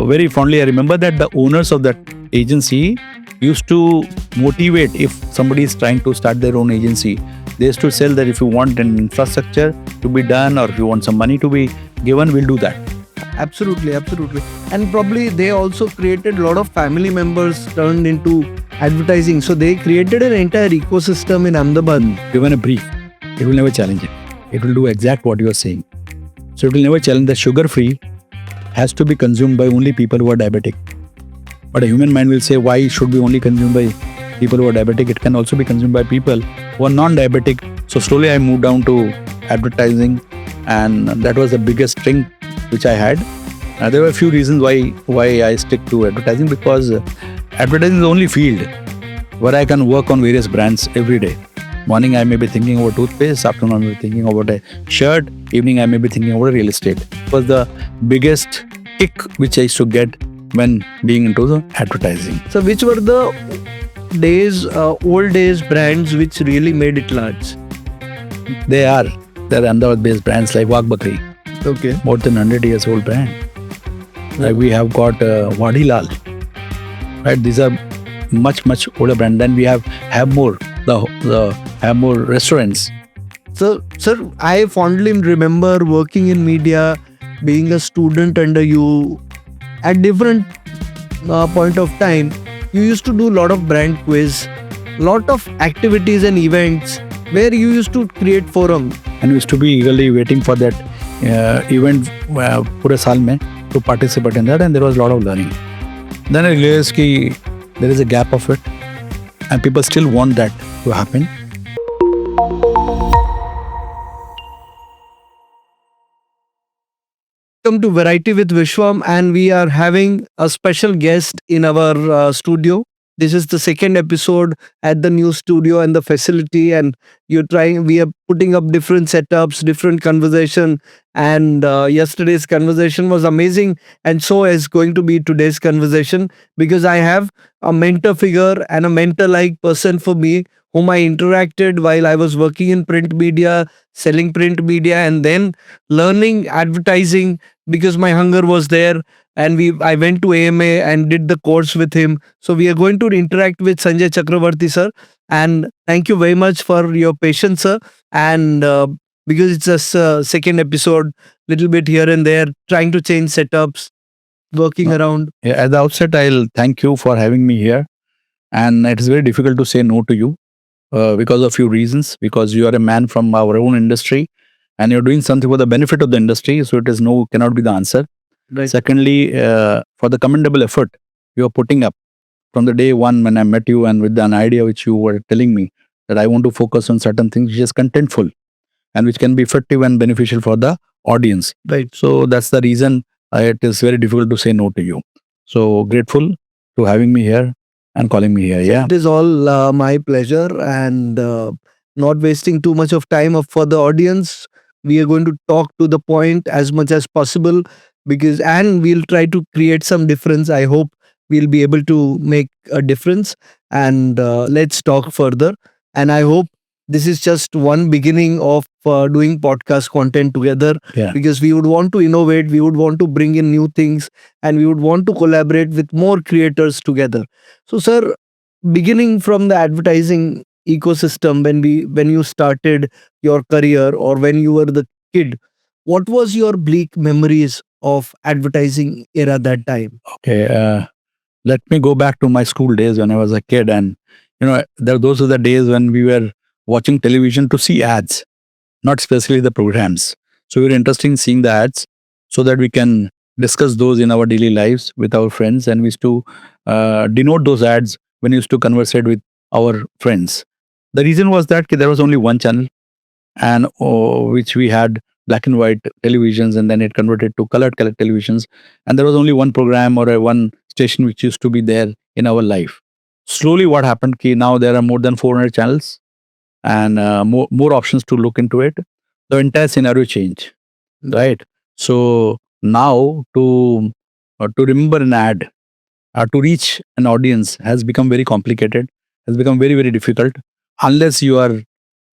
very fondly, I remember that the owners of that agency used to motivate if somebody is trying to start their own agency. They used to sell that if you want an infrastructure to be done or if you want some money to be given, we'll do that. Absolutely, absolutely. And probably they also created a lot of family members turned into advertising. So they created an entire ecosystem in Ahmedabad. Given a brief, it will never challenge it. It will do exact what you are saying. So it will never challenge that sugar free has to be consumed by only people who are diabetic. But a human mind will say, why it should be only consumed by people who are diabetic? It can also be consumed by people who are non-diabetic. So slowly I moved down to advertising, and that was the biggest string which I had. There were a few reasons why I stick to advertising, because advertising is the only field where I can work on various brands every day. Morning I may be thinking about toothpaste, afternoon I may be thinking about a shirt, evening I may be thinking about real estate. It was the biggest kick which I used to get when being into the advertising. So which were the old days brands which really made it large? There are Ahmedabad-based brands like Wagh Bakri, Okay. more than 100 years old brand. Like we have got Wadilal, right? These are much older brand. Then we have More, the More restaurants. So, sir, I fondly remember working in media, being a student under you. At different point of time, you used to do a lot of brand quiz, lot of activities and events where you used to create forum. And we used to be eagerly waiting for that event pure saal mein to participate in that, and there was a lot of learning. Then I realized that there is a gap of it and people still want that to happen. Welcome to Variety with Vishwam, and we are having a special guest in our studio. This is the second episode at the new studio and the facility, and we are putting up different setups, different conversation, and yesterday's conversation was amazing, and so is going to be today's conversation, because I have a mentor figure and a mentor-like person for me whom I interacted while I was working in print media, selling print media, and then learning advertising because my hunger was there. And I went to AMA and did the course with him. So we are going to interact with Sanjay Chakravarti, sir. And thank you very much for your patience, sir. And because it's just a second episode, little bit here and there, trying to change setups, working around. Yeah, at the outset, I'll thank you for having me here. And it is very difficult to say no to you because of few reasons. Because you are a man from our own industry and you're doing something for the benefit of the industry. So it is no, cannot be the answer. Right. Secondly, for the commendable effort you are putting up from the day one when I met you, and with an idea which you were telling me that I want to focus on certain things which is contentful and which can be effective and beneficial for the audience. Right. So that's the reason it is very difficult to say no to you. So grateful to having me here and calling me here. Yeah. It is all my pleasure, and not wasting too much of time for the audience. We are going to talk to the point as much as possible, and we'll try to create some difference. I hope we'll be able to make a difference, and let's talk further. And I hope this is just one beginning of doing podcast content together, Yeah. because we would want to innovate, we would want to bring in new things, and we would want to collaborate with more creators together. So, sir, beginning from the advertising ecosystem, when you started your career or when you were the kid, what was your bleak memories of advertising era that time? Okay. Let me go back to my school days when I was a kid, and those were the days when we were watching television to see ads, not especially the programs. So we were interested in seeing the ads so that we can discuss those in our daily lives with our friends, and we used to denote those ads when we used to conversate with our friends. The reason was that there was only one channel, and which we had black and white televisions, and then it converted to color televisions, and there was only one program or one station which used to be there in our life. Slowly what happened, now there are more than 400 channels and more options to look into it. The entire scenario changed, right? So now to remember an ad, to reach an audience has become very complicated, has become very difficult, unless you are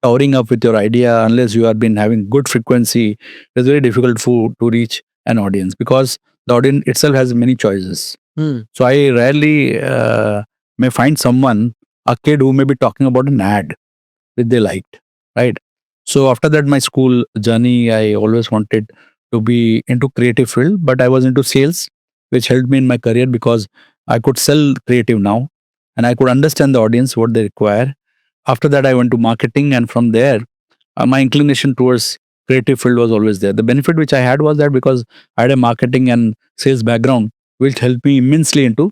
towering up with your idea, unless you have been having good frequency. It's very difficult to reach an audience, because The audience itself has many choices. Hmm. So I rarely may find someone, a kid who may be talking about an ad which they liked, right? So after that, my school journey, I always wanted to be into creative field, but I was into sales, which helped me in my career because I could sell creative now, and I could understand the audience what they require. After that, I went to marketing, and from there, my inclination towards creative field was always there. The benefit which I had was that because I had a marketing and sales background, which helped me immensely into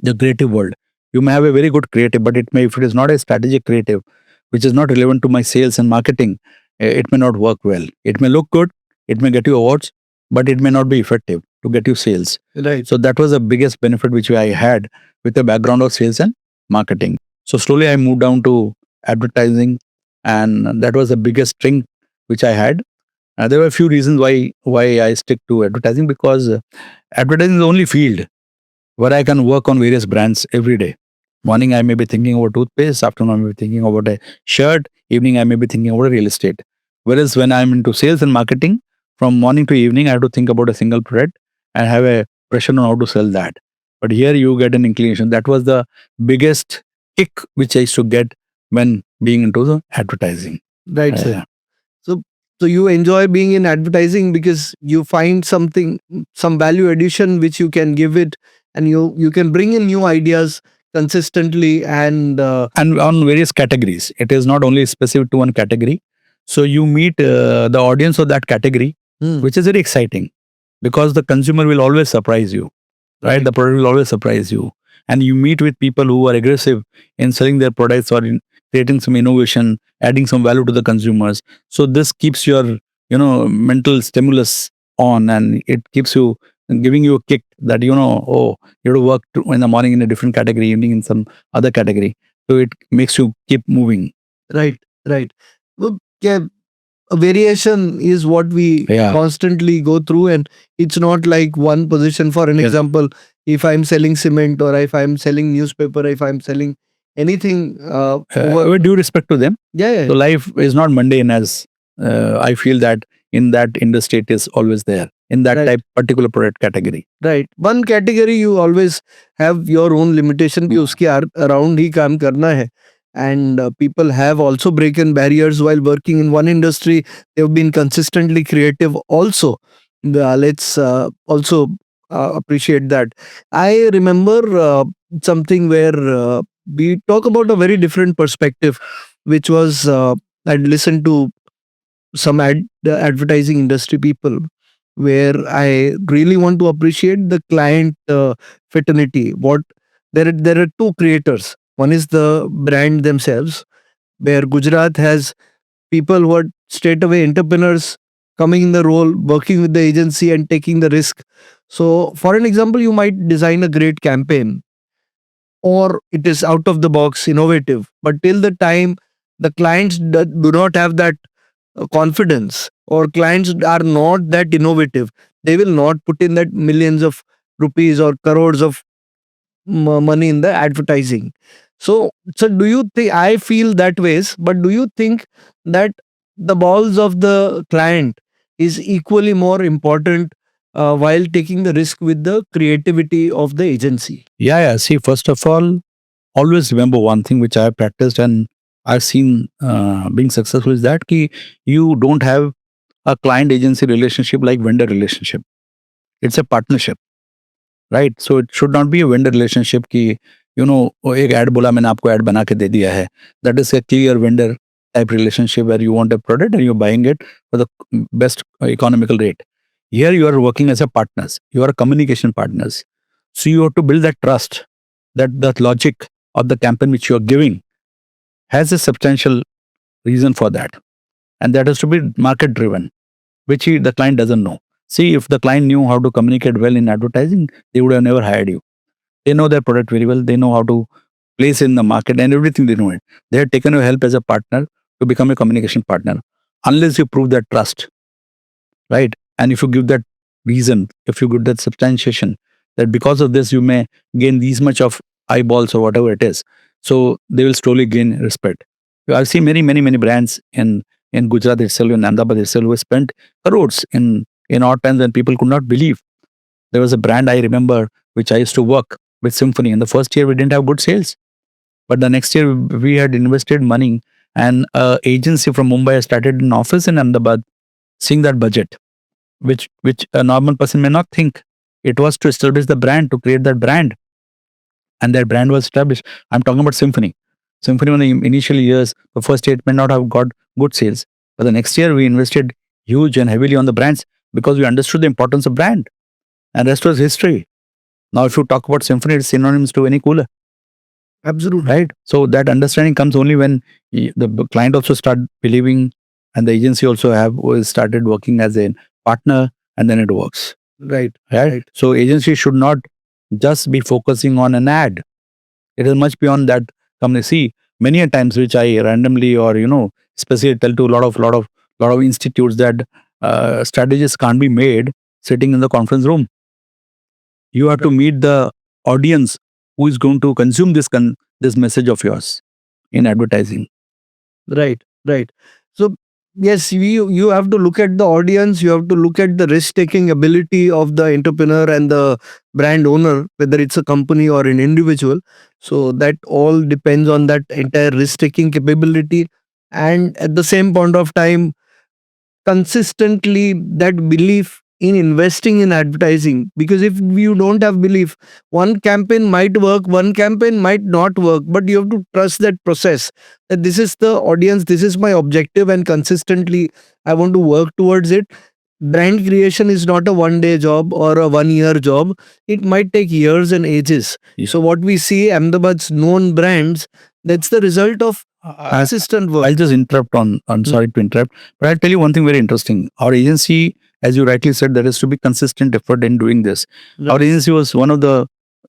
the creative world. You may have a very good creative, but it may, if it is not a strategic creative, which is not relevant to my sales and marketing, it may not work well. It may look good, it may get you awards, but it may not be effective to get you sales. Right. So that was the biggest benefit which I had with a background of sales and marketing. So slowly I moved down to advertising, and that was the biggest string which I had. There were a few reasons why I stick to advertising, because advertising is the only field where I can work on various brands every day. Morning, I may be thinking about toothpaste. Afternoon, I may be thinking about a shirt. Evening, I may be thinking about real estate. Whereas when I'm into sales and marketing, from morning to evening, I have to think about a single product and have a pressure on how to sell that. But here you get an inclination. That was the biggest kick which I used to get when being into the advertising. Right, sir. Yeah. So you enjoy being in advertising because you find something, some value addition which you can give it, and you can bring in new ideas consistently and And on various categories. It is not only specific to one category. So you meet the audience of that category, Hmm. which is very exciting because the consumer will always surprise you, right? The product will always surprise you. And you meet with people who are aggressive in selling their products or in creating some innovation, adding some value to the consumers. So this keeps your, mental stimulus on, and it keeps you giving you a kick that, oh, you have to work in the morning in a different category, evening in some other category. So it makes you keep moving. right, right. Well, yeah, a variation is what we Yeah. constantly go through, and it's not like one position. For an Yes. example, if I'm selling cement, or if I'm selling newspaper, if I'm selling anything With due respect to them, yeah, so life is not mundane, as I feel that in that industry it is always there in that Right. type particular product category. right. One category you always have your own limitation कि उसके around ही काम करना है. And people have also broken barriers while working in one industry. They've been consistently creative also. Let's also appreciate that. I remember something where we talk about a very different perspective, which was I'd listened to some advertising industry people, where I really want to appreciate the client fraternity. What there are two creators. One is the brand themselves, where Gujarat has people who are straight away entrepreneurs coming in the role, working with the agency and taking the risk. So, for an example, you might design a great campaign, or it is out of the box, innovative, but till the time the clients do not have that confidence, or clients are not that innovative, they will not put in that millions of rupees or crores of money in the advertising. So do you think, I feel that ways, but do you think that the balls of the client is equally more important while taking the risk with the creativity of the agency? Yeah. See, first of all, always remember one thing which I have practiced and I've seen being successful is that you don't have a client agency relationship like vendor relationship. It's a partnership, right? So it should not be a vendor relationship कि वो एक ad बोला मैंने आपको ad बना के दे दिया है. That is a clear vendor type relationship where you want a product and you're buying it for the best economical rate. Here you are working as a partners. You are communication partners. So you have to build that trust, that the logic of the campaign which you are giving has a substantial reason for that. And that has to be market driven, which the client doesn't know. See, if the client knew how to communicate well in advertising, they would have never hired you. They know their product very well. They know how to place in the market and everything, they know it. They have taken your help as a partner to become a communication partner. Unless you prove that trust, right? And if you give that reason, if you give that substantiation, that because of this you may gain these much of eyeballs or whatever it is, so they will slowly gain respect. I've seen many brands in Gujarat itself, in Ahmedabad itself, who spent crores in odd times when people could not believe There was a brand I remember which I used to work with, Symphony. In the first year, we didn't have good sales, but the next year we had invested money, and a agency from Mumbai started an office in Ahmedabad, seeing that budget, which a normal person may not think. It was to establish the brand, to create that brand, and that brand was established. I'm talking about Symphony. Symphony, in the initial years, the first year it may not have got good sales, but the next year we invested huge and heavily on the brands because we understood the importance of brand, and rest was history. Now, if you talk about Symphony, it's synonymous to any cooler, Absolutely. right? So that understanding comes only when the client also start believing, and the agency also started working as a partner, and then it works. Right. Right? Right. So agency should not just be focusing on an ad. It is much beyond that. Company, see, many a times which I randomly or especially tell to a lot of institutes that strategies can't be made sitting in the conference room. You have to meet the audience who is going to consume this message of yours in advertising. Right. Right. So yes, you have to look at the audience. You have to look at the risk taking ability of the entrepreneur and the brand owner, whether it's a company or an individual. So that all depends on that entire risk taking capability, and at the same point of time, consistently that belief in investing in advertising. Because if you don't have belief, one campaign might work, one campaign might not work, but you have to trust that process, that this is the audience, this is my objective, and consistently I want to work towards it. Brand creation is not a one day job or a 1 year job. It might take years and ages. Yeah. So what we see Ahmedabad's known brands, that's the result of consistent work. I'll just interrupt on. I'm sorry to interrupt, but I'll tell you one thing very interesting. Our agency, as you rightly said, there is to be consistent effort in doing this. Our agency was one of the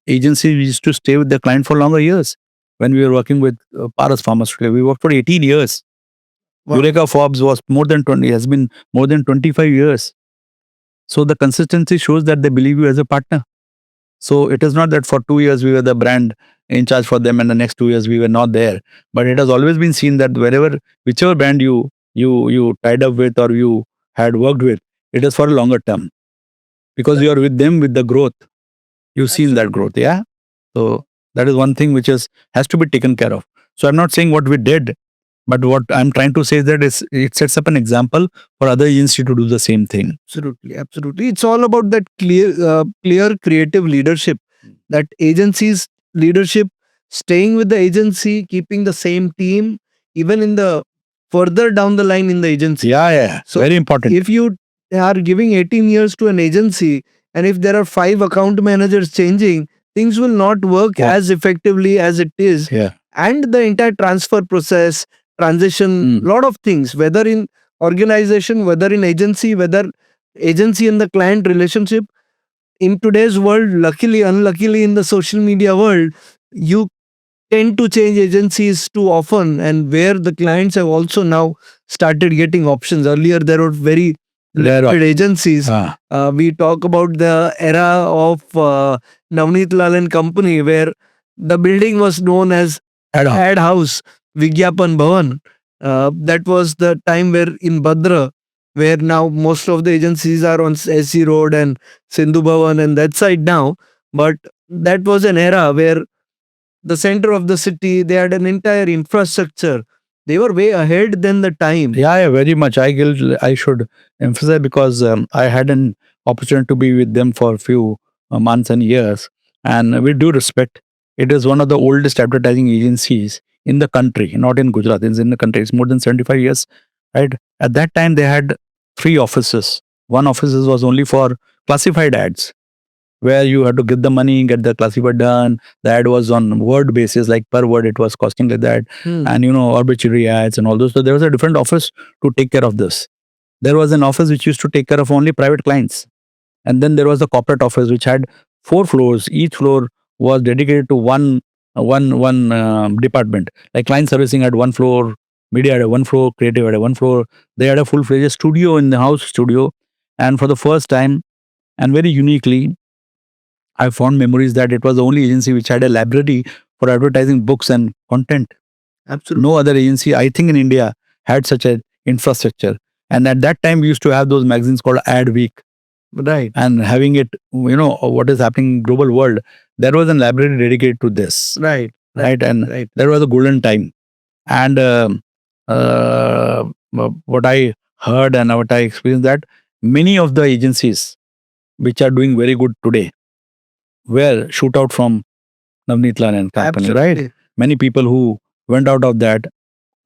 agencies we used to stay with the client for longer years. When we were working with Paras Pharmaceutical, we worked for 18 years. Wow. Eureka Forbes was more than 20, has been more than 25 years. So the consistency shows that they believe you as a partner. So it is not that for 2 years we were the brand in charge for them and the next 2 years we were not there. But it has always been seen that whichever brand you tied up with or you had worked with, it is for a longer term. Because you are with them with the growth. You've seen that growth, yeah? So that is one thing which has to be taken care of. So I'm not saying what we did, but what I'm trying to say is that it sets up an example for other agencies to do the same thing. Absolutely, absolutely. It's all about that clear creative leadership. That agency's leadership, staying with the agency, keeping the same team, even in the further down the line in the agency. Yeah. So very important. If you are giving 18 years to an agency, and if there are 5 account managers changing, things will not work Yeah. as effectively as it is. Yeah. And the entire transfer process, transition, lot of things, whether in organization, whether in agency, whether agency and the client relationship. In today's world, luckily, unluckily, in the social media world, you tend to change agencies too often, and where the clients have also now started getting options. Earlier, there were very limited agencies. We talk about the era of Navneet Lal and Company, where the building was known as Ad House, Vigyapan Bhavan. That was the time where in Badra, where now most of the agencies are on SC Road and Sindhu Bhavan and that side now. But that was an era where the center of the city, they had an entire infrastructure. They were way ahead than the time. Yeah, very much. I should emphasize because I had an opportunity to be with them for a few months and years. And with due respect, it is one of the oldest advertising agencies in the country, not in Gujarat, it's in the country. It's more than 75 years, right? At that time, they had 3 offices. One office was only for classified ads, where you had to get the money, get the classified done. The ad was on word basis, like per word it was costing like that. And arbitrary ads and all those. So there was a different office to take care of this. There was an office which used to take care of only private clients. And then there was the corporate office which had 4 floors. Each floor was dedicated to one department. Like client servicing had 1 floor, media had 1 floor, creative had 1 floor. They had a full-fledged studio in the house studio. And for the first time, and very uniquely, I found memories that it was the only agency which had a library for advertising books and content. Absolutely. No other agency, I think, in India had such an infrastructure. And at that time, we used to have those magazines called Ad Week. Right. and having it, what is happening in global world, there was a library dedicated to this, Right. right? And Right. there was a golden time. And what I heard and what I experienced, that many of the agencies which are doing very good today were shoot out from Navneet Lal and company, right? Absolutely. Many people who went out of that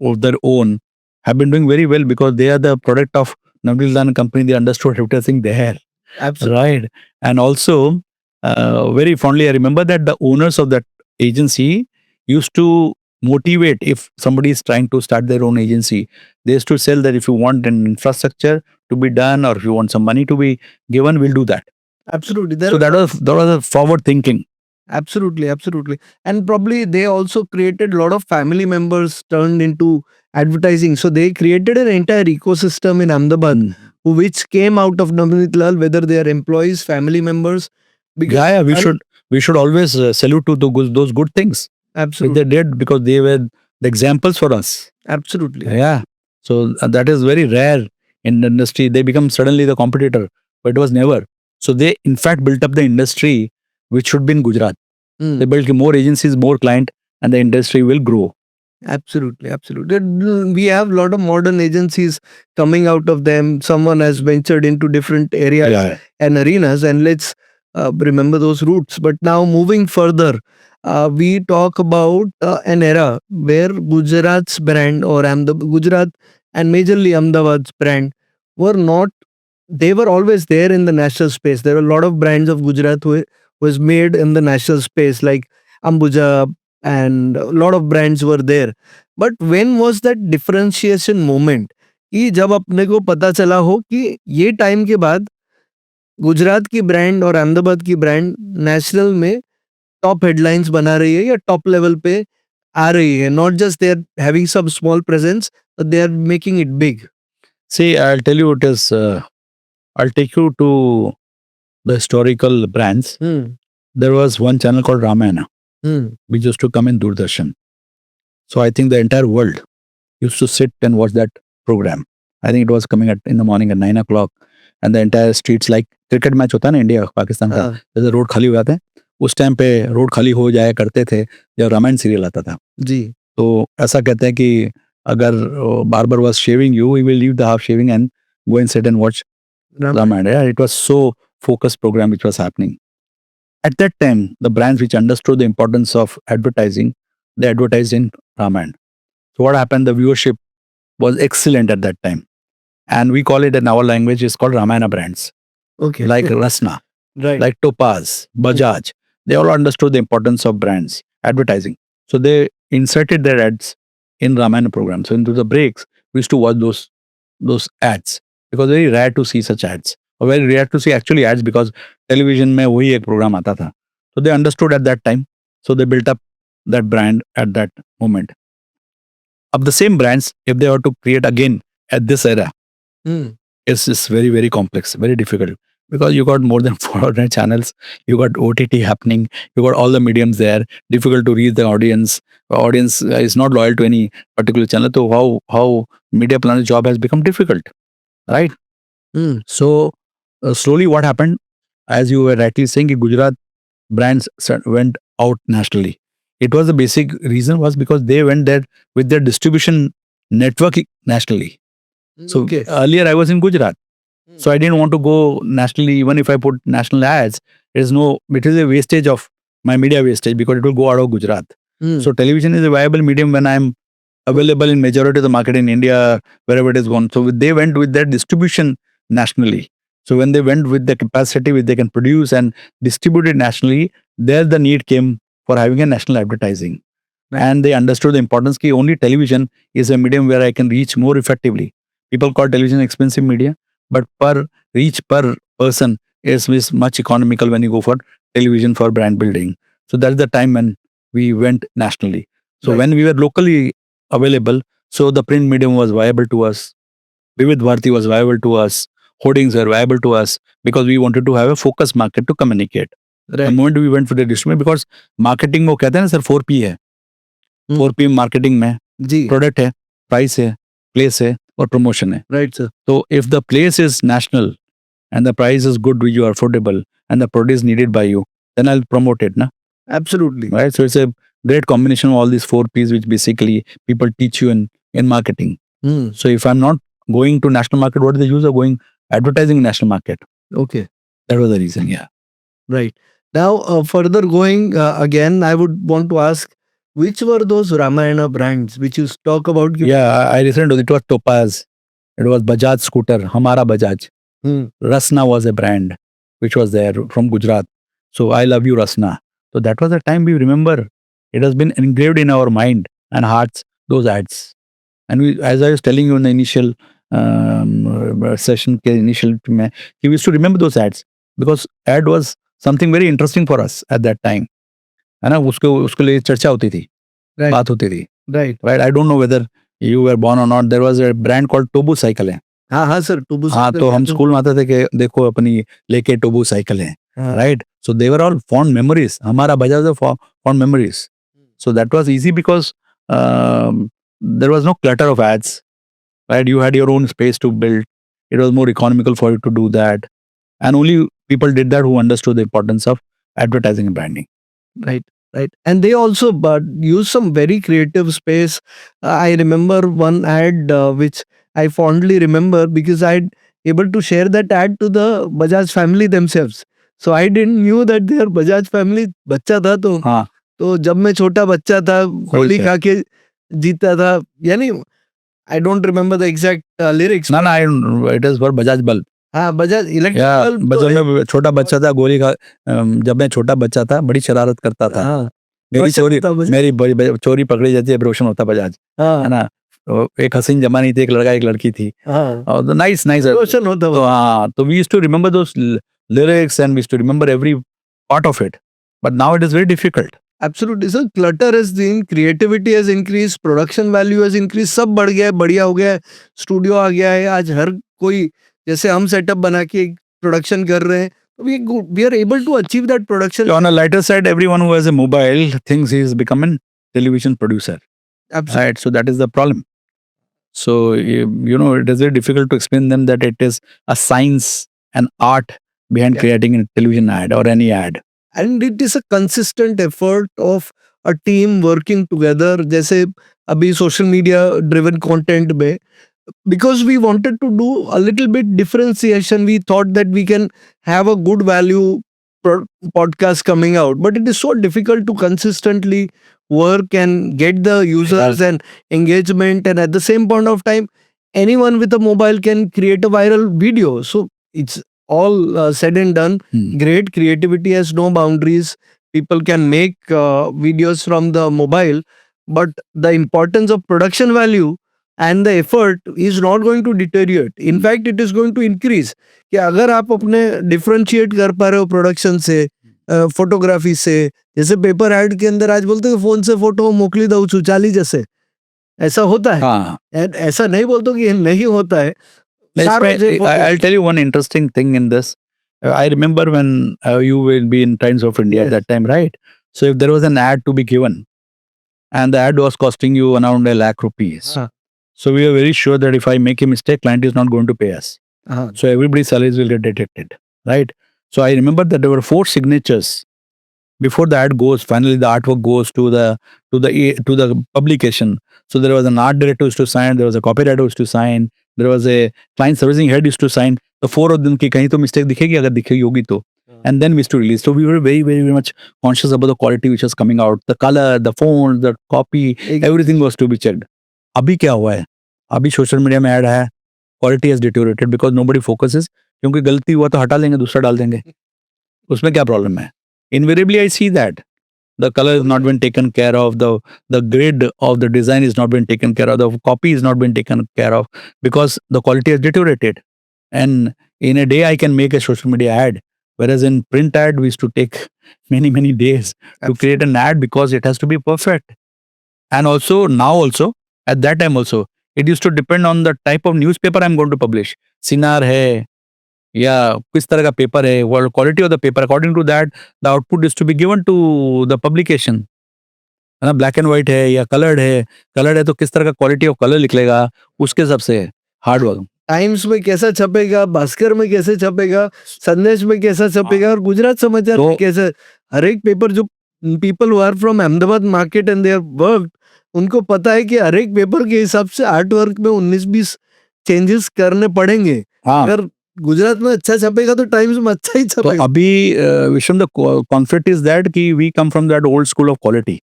of their own have been doing very well because they are the product of Navneet Lal and company. They understood everything there, Absolutely. right? And also, very fondly, I remember that the owners of that agency used to motivate if somebody is trying to start their own agency. They used to sell that if you want an infrastructure to be done or if you want some money to be given, we'll do that. Absolutely. So that was a forward thinking. Absolutely, absolutely. And probably they also created a lot of family members turned into advertising. So they created an entire ecosystem in Ahmedabad, Mm. which came out of Navneet Lal, whether they are employees, family members. Because Yeah, we and- should always salute to those good things which absolutely, they did because they were the examples for us. absolutely, Yeah. So that is very rare in the industry. They become suddenly the competitor, but it was never. So they in fact built up the industry which should be in Gujarat. Mm, They built more agencies, more client, and the industry will grow. absolutely, absolutely. We have a lot of modern agencies coming out of them. Someone has ventured into different areas Yeah. and arenas, and let's remember those roots. But now moving further, we talk about an era where Gujarat's brand or Gujarat and majorly Ahmedabad's brand were not, they were always there in the national space. There were a lot of brands of Gujarat who was made in the national space, like Ambuja, and a lot of brands were there. But when was that differentiation moment कि जब अपने को पता चला हो कि ये time के बाद गुजरात की ब्रांड और अहमदाबाद की ब्रांड नेशनल में टॉप हेडलाइंस बना रही है या टॉप लेवल पे आ रही है, not just they are having some small presence but they are making it big. See, I'll tell you it is. I'll take you to the historical brands. There was one channel called Ramayana, which used to come in Doordarshan. So I think the entire world used to sit and watch that program. I think it was coming in the morning at 9 o'clock, and the entire streets like cricket match होता है ना India Pakistan का, जैसे road खाली हो जाते हैं उस टाइम पे रोड खाली हो जाया करते थे जब रामायण सीरियल आता था. जी. तो ऐसा कहते हैं कि अगर barber was shaving you, he will leave the half shaving and go and sit and watch Ramayana. Yeah, it was so focused program which was happening. At that time, the brands which understood the importance of advertising, they advertised in Ramayana. So what happened? The viewership was excellent at that time. And we call it in our language, it's called Ramayana brands. Okay. Like Rasna, right. like Topaz, Bajaj. They all understood the importance of brands, advertising. So they inserted their ads in Ramayana program. So into the breaks, we used to watch those ads. Because very rare to see such ads. Or very rare to see actually ads because television में वही एक program आता था. So they understood at that time. So they built up that brand at that moment. Of the same brands, if they were to create again at this era, it's very, very complex, very difficult. Because you got more than 400 channels, you got OTT happening, you got all the mediums there, difficult to reach the audience. Audience is not loyal to any particular channel. So how media planner job has become difficult, right? So slowly what happened, as you were rightly saying, Gujarat brands went out nationally. It was the basic reason was because they went there with their distribution network nationally. So okay. earlier I was in Gujarat. So I didn't want to go nationally. Even if I put national ads, it is a wastage of my media wastage because it will go out of Gujarat. So television is a viable medium when I'm available in majority of the market in India, wherever it is gone. So they went with their distribution nationally. So when they went with the capacity which they can produce and distribute it nationally, there the need came for having a national advertising. Right. And they understood the importance that only television is a medium where I can reach more effectively. People call television expensive media, but per reach per person is much economical when you go for television for brand building. So that's the time when we went nationally. So Right. when we were locally available, so the print medium was viable to us. Vivid Bharati was viable to us. Hoardings were viable to us because we wanted to have a focused market to communicate. The Right. moment we went for the distribution, because marketing में वो कहते हैं ना sir 4P है. 4P marketing में जी. product है, price है, place है और promotion है. Right, sir. So if the place is national and the price is good, which you are affordable, and the product is needed by you, then I'll promote it, na? Absolutely. Right? So it's a great combination of all these four P's, which basically people teach you in marketing. Hmm. So if I'm not going to national market, what is the use of going advertising in national market? Okay. That was the reason, yeah. Right. Now, further going again, I would want to ask, which were those Ramayana brands which you talk about? Yeah, I listened to it. It was Topaz. It was Bajaj scooter, Hamara Bajaj. Hmm. Rasna was a brand which was there from Gujarat. So I love you, Rasna. So that was the time we remember. It has been engraved in our mind and hearts, those ads. And we, as I was telling you in the initial session, we used to remember those ads because ad was something very interesting for us at that time. है ना, उसके लिए चर्चा होती थी, Right. बात होती थी. Right. Right? I don't know whether you were born or not. There was a brand called Tobu cycle है. हाँ सर, टोबू हाँ, साइकिल तो हम याद है। स्कूल में आते थे कि देखो अपनी लेके टोबू साइकिल है. हाँ. Right? So they were all fond memories. हमारा Bajaj was fond memories. So that was easy because there was no clutter of ads. Right? You had your own space to build. It was more economical for you to do that. And only people did that who understood the importance of advertising and branding. Right. And they also use some very creative space. I remember one ad which I fondly remember because I'd able to share that ad to the Bajaj family themselves. So I didn't knew that their Bajaj family बच्चा था हाँ. तो जब मैं छोटा बच्चा था गोली से. खा के जीता था यानी I don't remember the exact lyrics. ना it is for Bajaj bulb. हाँ बजाज इलेक्ट्रिक या बल्ब जब मैं छोटा बच्चा था गोली खा जब मैं छोटा बच्चा था बड़ी शरारत करता था. हाँ मेरी रोशन चोरी होता बजाज। मेरी चोरी पकड़ी जाती है, रोशन होता बजाज, है हाँ ना. तो एक हसीन जमानी थी, एक लड़का एक लड़की थी. हाँ और नाइस रोशन होता तो हाँ, तो we used to remember those lyrics and we used to remember every part of it, but now it is very difficult. Absolutely, sir. Clutter has been, creativity has increased, production value has increased, सब बढ़ गया है, बढ़िया हो गया है, studio आ गया है, आज हर कोई जैसे हम सेटअप बना के प्रोडक्शन कर रहे हैं, we are able to achieve that production. On a lighter side, everyone who has a mobile thinks he is become a television producer. Absolutely. Right, so that is the problem. So you know, it is very difficult to explain them that it is a science and art behind Yeah. creating a television ad or any ad. And it is a consistent effort of a team working together. जैसे अभी social media driven content में, because we wanted to do a little bit differentiation, we thought that we can have a good value podcast coming out, but it is so difficult to consistently work and get the users and engagement, and at the same point of time anyone with a mobile can create a viral video. So it's all said and done. Great creativity has no boundaries. People can make videos from the mobile, but the importance of production value and the effort is not going to deteriorate. In fact, it is going to increase. कि अगर आप अपने differentiate कर पा रहे हो production से, photography से, जैसे पेपर एड के अंदर आज बोलते हैं फोन से फोटो मोकली दऊ छु चाली जैसे, ऐसा होता है. हाँ. ऐसा नहीं बोलते कि नहीं होता है. I'll tell you one interesting thing in this. I remember when you will be in Times of India at Yes. that time, right? So if there was an ad to be given and the ad was costing you around ₹1,00,000, हाँ. so we are very sure that if I make a mistake, client is not going to pay us. हाँ. So everybody's salaries will get deducted, right? So I remember that there were 4 signatures before the ad goes. Finally, the artwork goes to the publication. So there was an art director who used to sign, there was a copywriter who used to sign, there was a client servicing head used to sign. The 4 of them की कहीं तो mistake दिखेगी, अगर दिखेगी होगी तो. And then we used to release. So we were very, very, very much conscious about the quality which was coming out, the color, the font, the copy, everything was to be checked. अभी क्या हुआ है? अभी social media में ad है, quality has deteriorated because nobody focuses, क्योंकि गलती हुआ तो हटा लेंगे, दूसरा डाल देंगे. उसमें क्या प्रॉब्लम है? Invariably I see that the color has not been taken care of, the grid of the design is not been taken care of, the copy is not been taken care of because the quality has deteriorated. And in a day I can make a social media ad, whereas in print ad we used to take many days to create an ad because it has to be perfect. And also now also at that time also it used to depend on the type of newspaper I'm going to publish. Sinar hai या किस तरह का paper है, what quality of the paper, according to that the output is to be given to the publication. है ना, black and white है या coloured है तो किस तरह का क्वालिटी ऑफ कलर निकलेगा, उसके हिसाब से हार्ड वर्क. टाइम्स में कैसा छपेगा, भास्कर में कैसे छपेगा, संदेश में कैसा छपेगा और गुजरात समाचार में तो- कैसे, हर एक पेपर जो people who are from Ahmedabad market and they are work, उनको पता है कि हर एक पेपर के हिसाब से आर्ट वर्क में 19-20 चेंजेस करने पड़ेंगे। हाँ अगर गुजरात में अच्छा छपेगा तो टाइम्स में अच्छा ही तो छपेगा। अभी Vishwam the conflict is that कि we come from that old school of quality.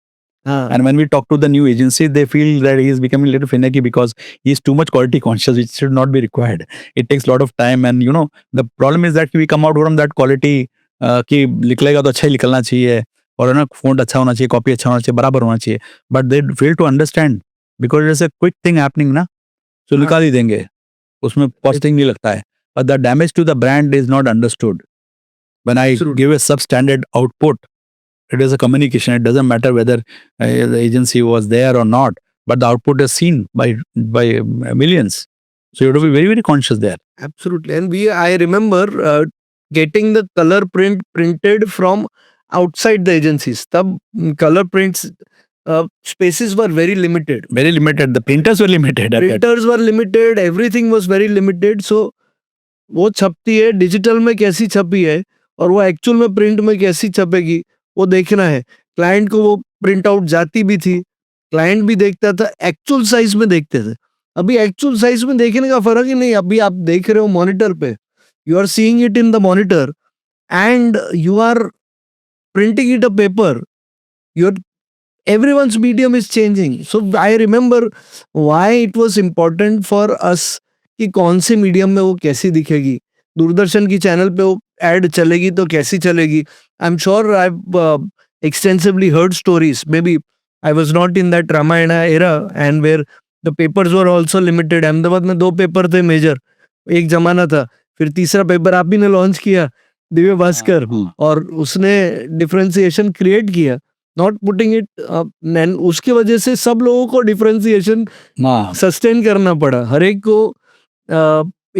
हाँ, And when we talk to the new agency, they feel that he is becoming a little finicky because he is too much quality conscious, which should not be required. It takes a lot of time, and the problem is that we come out from that quality कि निकलेगा तो अच्छा ही निकलना चाहिए और है ना font अच्छा होना चाहिए, कॉपी अच्छा होना चाहिए, बराबर होना चाहिए. But they fail to understand because it is a quick thing happening ना, तो हाँ. निकाल ही देंगे, उसमें कॉस्टिंग नहीं लगता है. But the damage to the brand is not understood. When I Absolutely. give a substandard output, it is a communication. It doesn't matter whether the agency was there or not, but the output is seen by millions. So you have to be very very conscious there. Absolutely. And I remember getting the color printed from outside the agencies. तब color prints spaces were very limited. Very limited. The printers were limited at that. Printers were limited. Everything was very limited. So वो छपती है digital में कैसी छपी है और वो एक्चुअल में प्रिंट में कैसी छपेगी वो देखना है. क्लाइंट को वो प्रिंट आउट जाती भी थी, क्लाइंट भी देखता था, एक्चुअल साइज में देखते थे. अभी एक्चुअल साइज में देखने का फर्क ही नहीं. अभी आप देख रहे हो मॉनिटर पे, you are seeing it in the monitor and you are printing it a paper. Your everyone's medium is changing. So I remember why it was important for us कि कौन से मीडियम में वो कैसी दिखेगी. दूरदर्शन की चैनल पे वो एड चलेगी तो कैसी चलेगी. I am sure I extensively heard stories. Maybe I was not in that Ramayana era and where the papers were also limited. Ahmedabad में 2 पेपर थे मेजर, एक जमाना था. फिर तीसरा पेपर आप ही ने लॉन्च किया, दिव्य भास्कर, और उसने डिफरेंशिएशन क्रिएट किया. नॉट पुटिंग इट उसकी वजह से सब लोगों को डिफरेंशिएशन हाँ. सस्टेन करना पड़ा, हर एक को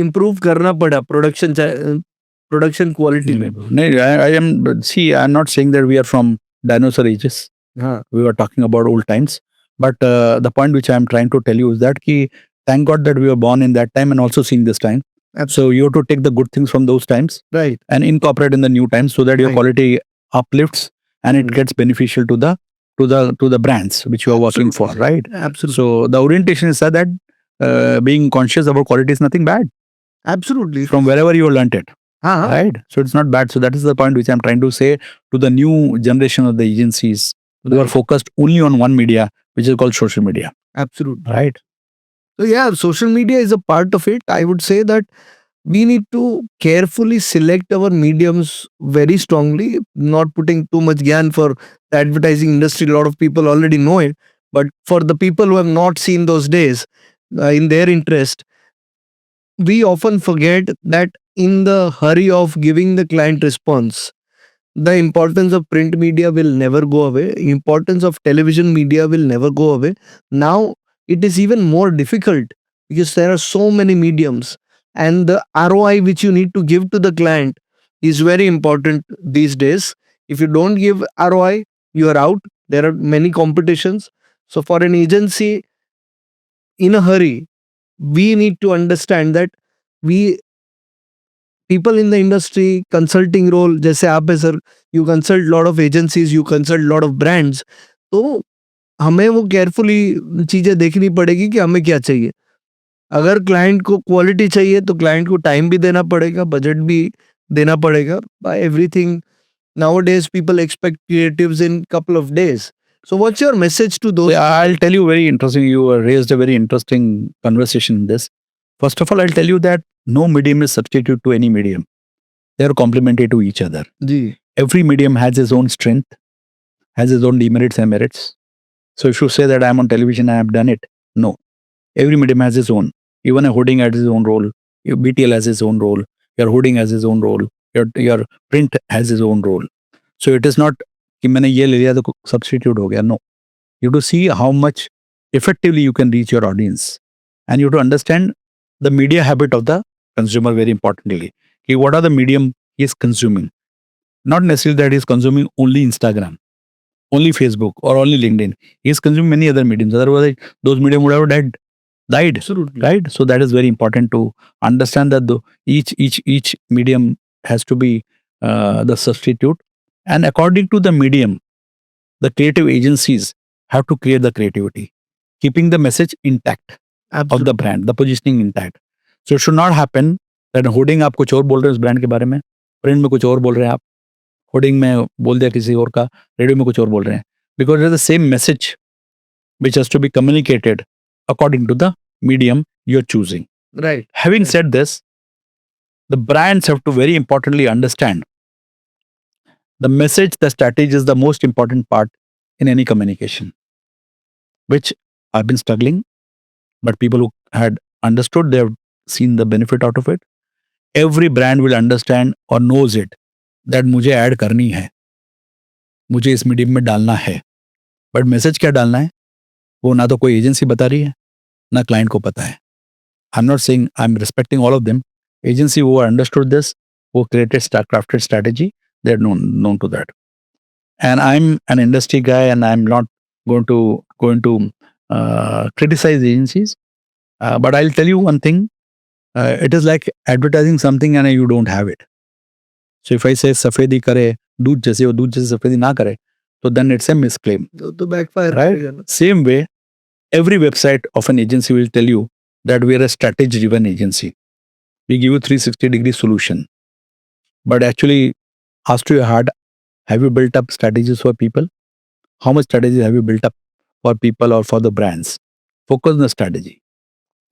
इम्प्रूव करना पड़ा प्रोडक्शन क्वालिटी में. नहीं, I am see. I am not saying that we are from dinosaur ages. हाँ, We were talking about old times. But the point which I am trying to tell you is that ki, thank God that we were born in that time and also seeing this time. So you have to take the good things from those times right. and incorporate in the new times so that your Right. quality uplifts and it Mm. gets beneficial to the brands which you are working for, right? Absolutely. So the orientation is that being conscious about quality is nothing bad Absolutely. from wherever you learnt it, हाँ, right? So it's not bad. So that is the point which I'm trying to say to the new generation of the agencies who are Right. focused only on one media, which is called social media, absolutely. right? So yeah, social media is a part of it. I would say that we need to carefully select our mediums very strongly, not putting too much gyan for the advertising industry. A lot of people already know it, but for the people who have not seen those days, in their interest, we often forget that in the hurry of giving the client response, the importance of print media will never go away. Importance of television media will never go away. Now it is even more difficult because there are so many mediums, and the ROI which you need to give to the client is very important these days. If you don't give ROI, you are out. There are many competitions. So for an agency in a hurry, we need to understand that we people in the industry consulting role जैसे आप है sir, you consult lot of agencies, you consult lot of brands, तो हमें वो carefully चीजें देखनी पड़ेगी कि हमें क्या चाहिए. अगर क्लाइंट को क्वालिटी चाहिए तो क्लाइंट को टाइम भी देना पड़ेगा, बजट भी देना पड़ेगा. By everything nowadays people expect creatives in couple of days. So what's your message to those? Yeah, I'll tell you very interesting. You raised a very interesting conversation in this. First of all, I'll tell you that no medium is substitute to any medium. They are complementary to each other. जी, Every medium has its own strength, has its own demerits and merits. So if you say that I'm on television, I have done it. No. Every medium has its own. Even a hoarding has its own role. Your BTL has its own role. Your hoarding has its own role. Your print has its own role. So it is not कि मैंने ये ले लिया तो substitute हो गया. No. You have to see how much effectively you can reach your audience. And you have to understand the media habit of the consumer very importantly. कि what are the medium he is consuming? Not necessarily that he is consuming only Instagram, only Facebook, or only LinkedIn. He is consuming many other mediums. Otherwise, those medium would have dead. died, Absolutely. right? So that is very important to understand that each medium has to be the substitute, and according to the medium, the creative agencies have to create the creativity, keeping the message intact of Absolutely. the brand, the positioning intact. So it should not happen that hoarding आप कुछ और बोल रहे हैं उस brand के बारे में, प्रिंट में कुछ और बोल रहे हैं आप, होर्डिंग में बोल दिया किसी और का, रेडियो में कुछ और बोल रहे हैं, because it is the same message which has to be communicated according to the medium you're choosing. Right. Having Right. said this, the brands have to very importantly understand the message, the strategy is the most important part in any communication, which I've been struggling, but people who had understood, they have seen the benefit out of it. Every brand will understand or knows it that मुझे add करनी है, मुझे इस medium में डालना है, but message क्या डालना है वो ना तो कोई एजेंसी बता रही है ना क्लाइंट को पता है. आई am not saying, I am respecting all of them. Agency वो अंडरस्टूड दिस, वो created crafted strategy, they are known to that. And I'm an industry guy, and I'm not going to criticize agencies, but I'll tell you one thing. It is like advertising something and you don't have it. So if I say सफेदी करे दूध जैसे और दूध जैसे सफेदी ना करे, so then it's a misclaim, तो backfire right? करेगा ना. Same way, every website of an agency will tell you that we are a strategy driven agency. We give you 360-degree solution, but actually, ask to your heart, have you built up strategies for people? How much strategy have you built up for people or for the brands? Focus on the strategy.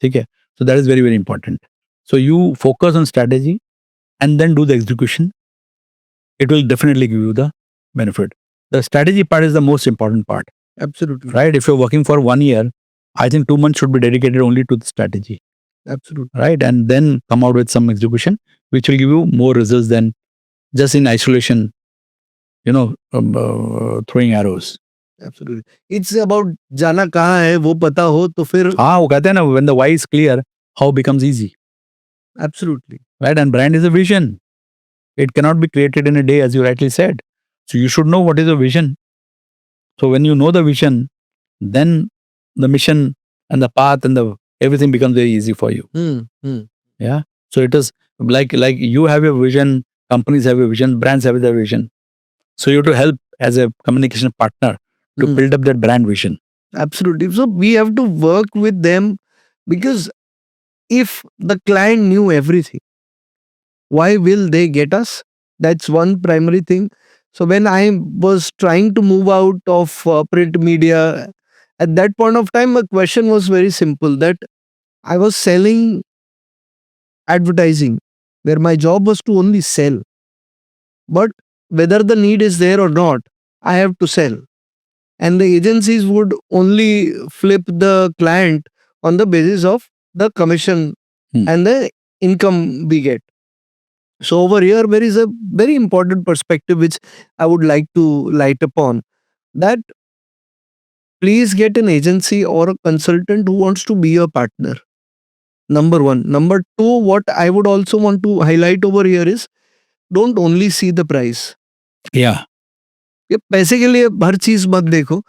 Okay? So that is very, very important. So you focus on strategy and then do the execution. It will definitely give you the benefit. The strategy part is the most important part, Absolutely. right? If you're working for 1 year, I think 2 months should be dedicated only to the strategy, Absolutely. right? And then come out with some execution, which will give you more results than just in isolation, throwing arrows. Absolutely. It's about जाना कहाँ है वो पता हो तो फिर. हाँ, वो कहते हैं ना, when the why is clear, how becomes easy, Absolutely. right? And brand is a vision. It cannot be created in a day, as you rightly said. So you should know what is the vision. So when you know the vision, then the mission and the path and the everything becomes very easy for you. Yeah. So it is like you have your vision, companies have a vision, brands have their vision. So you have to help as a communication partner to build up that brand vision. Absolutely. So we have to work with them, because if the client knew everything, why will they get us? That's one primary thing. So when I was trying to move out of print media, at that point of time, my question was very simple, that I was selling advertising, where my job was to only sell. But whether the need is there or not, I have to sell. And the agencies would only flip the client on the basis of the commission and the income we get. So over here, there is a very important perspective which I would like to light upon, that please get an agency or a consultant who wants to be your partner. Number one. Number two, what I would also want to highlight over here is, don't only see the price. Yeah. ये पैसे के लिए हर चीज मत देखो.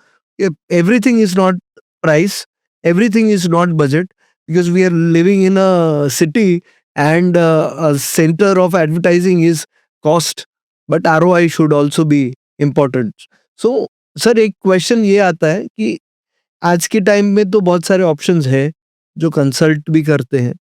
Everything is not price, everything is not budget, because we are living in a city and a center of advertising is cost, but ROI should also be important. So sir एक question ये आता है कि आज के time में तो बहुत सारे ऑप्शंस है जो कंसल्ट भी करते हैं,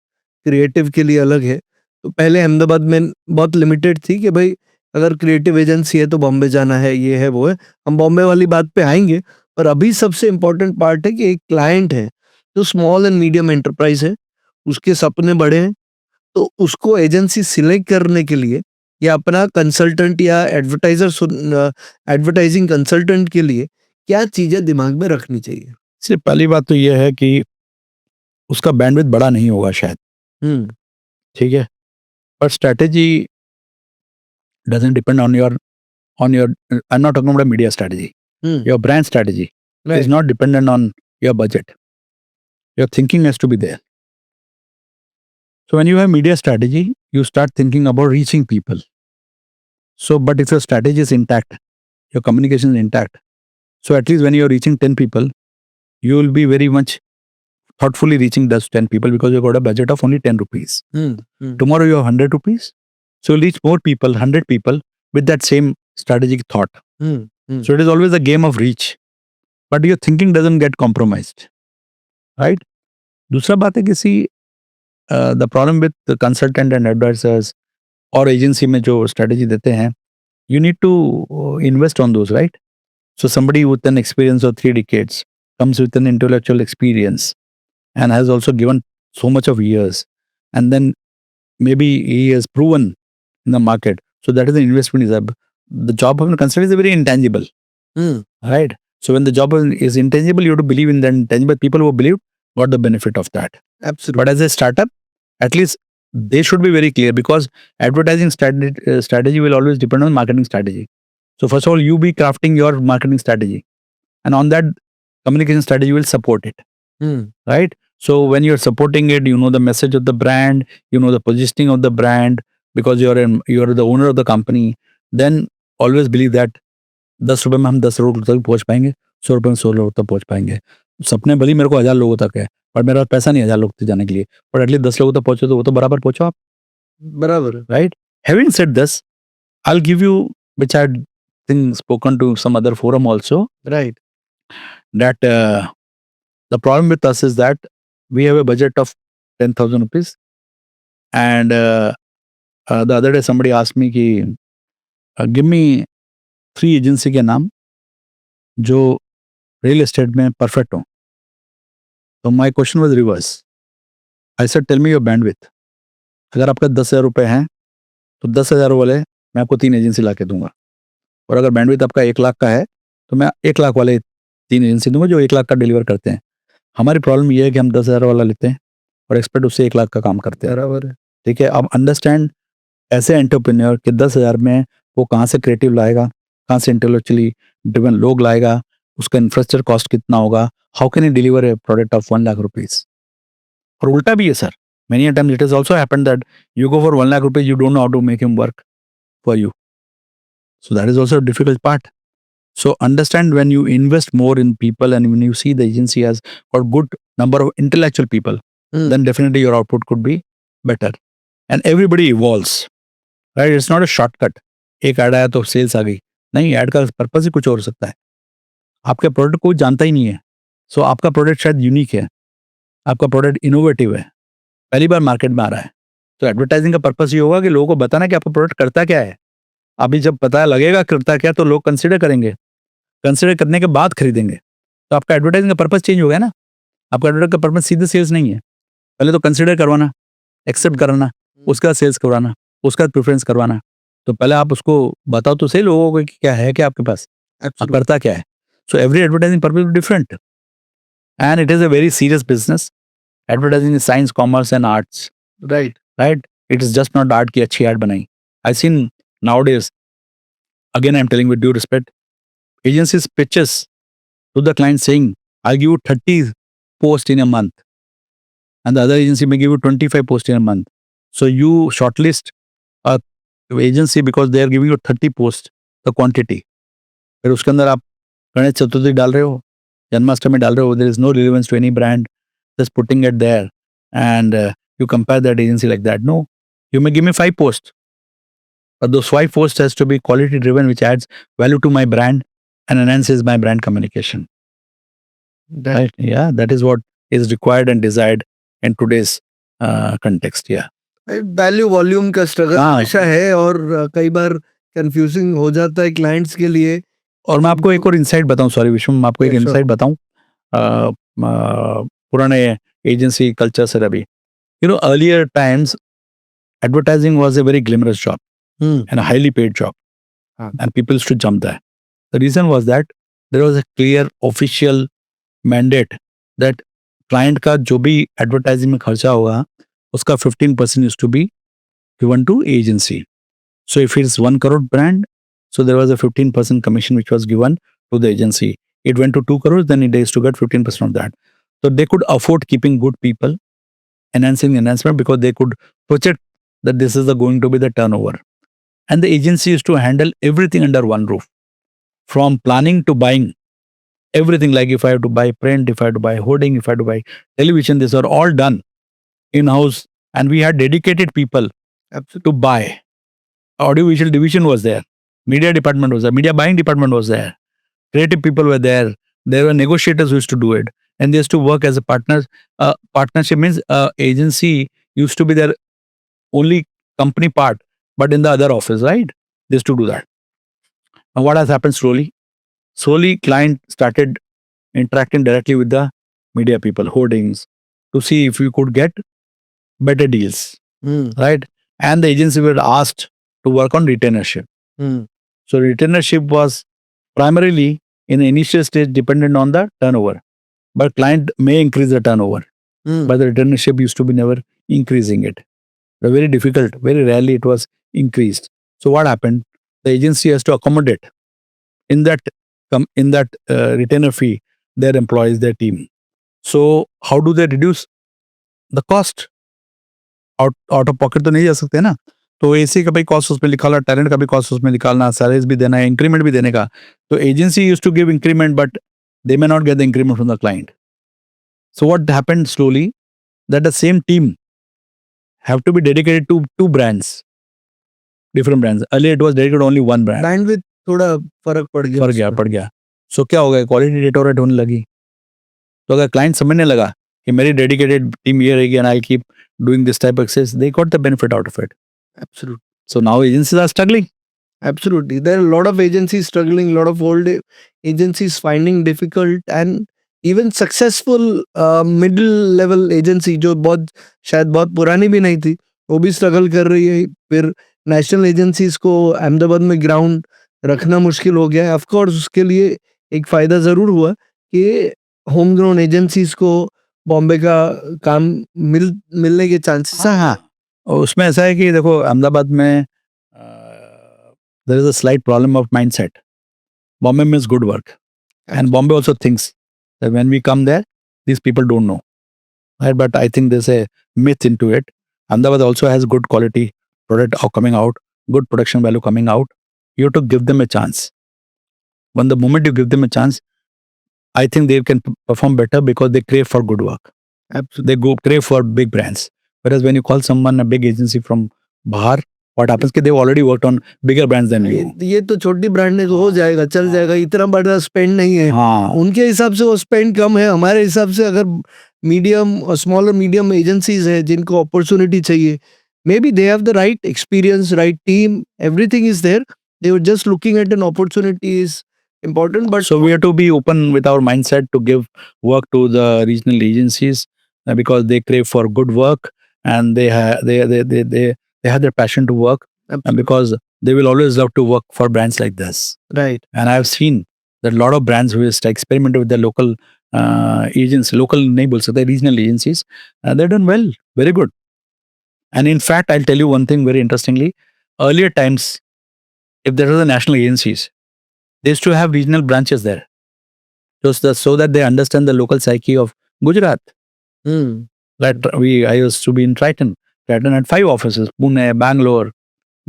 क्रिएटिव के लिए अलग है. तो पहले अहमदाबाद में बहुत लिमिटेड थी कि भाई अगर क्रिएटिव एजेंसी है तो बॉम्बे जाना है, ये है वो है. हम बॉम्बे वाली बात पे आएंगे, पर अभी सबसे इम्पोर्टेंट पार्ट है कि एक क्लाइंट है जो स्मॉल एंड मीडियम एंटरप्राइज है, उसके सपने बड़े हैं, तो उसको एजेंसी सिलेक्ट करने के लिए या अपना कंसल्टेंट या एडवर्टाइजिंग कंसल्टेंट के लिए क्या चीजें दिमाग में रखनी चाहिए? सिर्फ पहली बात तो यह है कि उसका बैंडविड्थ बड़ा नहीं होगा शायद, ठीक है, but strategy doesn't depend on your I'm not talking about a media strategy. Your brand strategy is not dependent on your budget. Your thinking has to be there. So when you have media strategy, you start thinking about reaching people. So, but if your strategy is intact, your communication is intact, so at least when you're reaching 10 people, you will be very much thoughtfully reaching those 10 people because you got a budget of only 10 rupees. Hmm. Hmm. Tomorrow you have 100 rupees. So you'll reach more people, 100 people with that same strategic thought. Hmm. Hmm. So it is always a game of reach. But your thinking doesn't get compromised. Right? दूसरा बात है कि see, the problem with the consultant and advisors और agency में जो strategy देते हैं, you need to invest on those, right? So somebody with an experience of 3 decades comes with an intellectual experience and has also given so much of years, and then maybe he has proven in the market. So that is the investment. The job of a consultant is very intangible, Hmm. right? So when the job is intangible, you have to believe in the intangible. People who believe got the benefit of that. Absolutely. But as a startup, at least they should be very clear, because advertising strategy will always depend on marketing strategy. So first of all, you be crafting your marketing strategy, and on that communication strategy will support it, Hmm. right? So when you're supporting it, you know the message of the brand, you know the positioning of the brand, because you're the owner of the company. Then always believe that 10 रुपए में हम 10 लोग तक पहुंच पाएंगे, 100 रुपए में 100 लोग तक पहुंच पाएंगे. सपने भले ही मेरे को 1000 लोगों तक है, पर मेरे पास पैसा नहीं 1000 लोग तक जाने के लिए, पर एटलीस्ट 10 लोगों तक पहुंचो तो वो तो बराबर पहुंचो आप, बराबर है. right? Having said this, I'll give you, which I had think spoken to some other forum also, Right. that the problem with us is that we have a budget of 10,000 rupees, and the other day somebody asked me कि give me 3 agency के नाम जो real estate में perfect हो. तो my question was reverse. I said tell me your bandwidth. अगर आपका 10,000 रुपए हैं तो 10,000 वाले मैं आपको 3 एजेंसी ला के दूंगा, और अगर बैंडविड्थ आपका 1 लाख का है तो मैं 1 लाख वाले 3 एजेंसी दूंगा जो 1 लाख का डिलीवर करते हैं. हमारी प्रॉब्लम ये है कि हम 10,000 वाला लेते हैं और एक्सपर्ट उससे 1 लाख का काम करते हैं. बराबर है. ठीक है, अब अंडरस्टैंड ऐसे एंटरप्रेन्योर कि 10,000 में वो कहाँ से क्रिएटिव लाएगा, कहाँ से इंटेलेक्चुअली ड्रिवन लोग लाएगा, उसका इंफ्रास्ट्रक्चर कॉस्ट कितना होगा, how can he deliver A product of 1 lakh rupees. और उल्टा भी है sir. Many a times it has also happened that you go for 1 lakh rupees, you don't know how to make him work for you. So that is also a difficult part. So understand, when you invest more in people and when you see the agency has got good number of intellectual people, Hmm. then definitely your output could be better. And everybody evolves, right? It's not a shortcut. एक add आया तो sales आ गई. नहीं, add का purpose ही कुछ और हो सकता है. आपके प्रोडक्ट को जानता ही नहीं है. सो आपका प्रोडक्ट शायद यूनिक है, आपका प्रोडक्ट इनोवेटिव है, पहली बार मार्केट में आ रहा है. तो एडवर्टाइजिंग का पर्पस ये होगा कि लोगों को बताना कि आपका प्रोडक्ट करता क्या है. अभी जब पता लगेगा करता क्या, तो लोग कंसिडर करेंगे, कंसिडर करने के बाद खरीदेंगे. तो आपका एडवर्टाइजिंग का पर्पस चेंज हो गया ना. आपका एडवर्टाइजिंग का पर्पस सीधे सेल्स नहीं है. पहले तो कंसिडर करवाना, एक्सेप्ट कराना, उसका सेल्स करवाना, उसका प्रेफरेंस करवाना. तो पहले आप उसको बताओ तो सही लोगों को कि क्या है, क्या आपके पास, आप Absolutely. करता क्या है. So every advertising purpose is different, and it is a very serious business. Advertising is science, commerce and arts, Right. right? It is just not art की अच्छी art बनाई. I've seen nowadays, again I'm telling with due respect, agencies pitches to the client saying, I'll give you 30 posts in a month, and the other agency may give you 25 posts in a month. So you shortlist a agency because they are giving you 30 posts, the quantity. फिर उसके अंदर आप गणेश चतुर्थी डाल रहे हो, जन्माष्टमी डाल रहे हो, there is no relevance to any brand, just putting it there, and you compare that agency like that. No, you may give me 5 posts, but those 5 posts has to be quality driven, which adds value to my brand and enhances my brand communication. That- Right? Yeah, that is what is required and desired in today's context. Yeah. Value volume का struggle हाँ. हमेशा है, और कई बार confusing हो जाता है clients के लिए. और मैं आपको एक और इंसाइट बताऊं, सॉरी विश्वम, मैं आपको एक Yeah, sure. इंसाइट बताऊं पुराने एजेंसी कल्चर से. Ravi, you know, earlier times advertising was a very glamorous job Hmm. and a highly paid job, and people used to jump there. The reason was that there was a clear official mandate that client का जो भी advertising में खर्चा होगा उसका 15% is to be given to agency. So if it's 1 crore brand, so there was a 15% commission which was given to the agency. It went to 2 crores, then it used to get 15% of that. So they could afford keeping good people, enhancing enhancement, because they could project that this is going to be the turnover. And the agency used to handle everything under one roof, from planning to buying. Everything, like if I have to buy print, if I have to buy hoarding, if I have to buy television, these are all done in house, and we had dedicated people Absolutely. to buy. Audiovisual division was there, media department was there, media buying department was there, creative people were there. There were negotiators who used to do it, and they used to work as a partners. Partnership means agency used to be their only company part, but in the other office, right? They used to do that. And what has happened slowly? Slowly, client started interacting directly with the media people, hoardings, to see if we could get better deals, Mm. right? And the agency were asked to work on retainership. Mm. So retainership was primarily in the initial stage dependent on the turnover, but client may increase the turnover, Mm. but the retainership used to be never increasing it. Very difficult. Very rarely it was increased. So what happened? The agency has to accommodate in that retainer fee their employees, their team. So how do they reduce the cost? Out of pocket तो नहीं जा सकते ना, तो AC का भी cost उसमें निकालना, टैलेंट का भी कॉस्ट उसमें निकालना, सैलरीज भी देना है, इंक्रीमेंट भी देने का. तो agency use to give increment, but they may not get the increment from the client. So what happened slowly, that the same team have to be dedicated to two brands, different brands. Earlier it was dedicated only one brand. Bandwidth थोड़ा फर्क पड़ गया पड़ गया. So क्या हो गया, quality deteriorate होने लगी. तो अगर क्लाइंट समझने लगा कि मेरी डेडिकेटेड टीम ये रहेगी and I'll keep doing this type of access, they got the benefit out of it. Absolutely. So now agencies are struggling. Absolutely. There are a lot of agencies struggling, a lot of old agencies finding difficult, and even successful middle level agency जो बहुत शायद बहुत पुरानी भी नहीं थी, वो भी स्ट्रगल कर रही है. फिर नेशनल एजेंसीज को अहमदाबाद में ग्राउंड रखना मुश्किल हो गया है. ऑफ कोर्स उसके लिए एक फ़ायदा ज़रूर हुआ कि होम ग्राउंड एजेंसीज को बॉम्बे का काम मिलने के चांसेस हैं. हाँ, और उसमें ऐसा है कि देखो अहमदाबाद में there is a slight problem of mindset. Bombay means good work, and Bombay also thinks that when we come there, these people don't know, right? But I think there's a myth into it. Ahmedabad also has good quality product coming out, good production value coming out. You have to give them a chance. When the moment you give them a chance, I think they can perform better because they crave for good work. They go crave for big brands. Whereas when you call someone a big agency from Bahar, what happens कि they've already worked on bigger brands than you. ये तो छोटी brand है तो हो जाएगा, चल जाएगा, इतना बड़ा स्पेंड नहीं है. हाँ, उनके हिसाब से वो स्पेंड कम है. हमारे हिसाब से अगर मीडियम और स्मॉलर मीडियम एजेंसीज है जिनको अपॉर्चुनिटी चाहिए, maybe they have the right experience, right team, everything is there. They were just looking at an opportunity is important, but so we have to be open with our mindset to give work to the regional agencies because they crave for good work, and they have their passion to work, and because they will always love to work for brands like this. right, And I've seen that a lot of brands who just experimented with the local agents, local नहीं बोल सकते, regional agencies, they've done well, very good. And in fact, I'll tell you one thing very interestingly. Earlier times, if there were national agencies, they used to have regional branches there, so that they understand the local psyche of Gujarat. hmm, Like I used to be in Triton. Triton had 5 offices: Pune, Bangalore,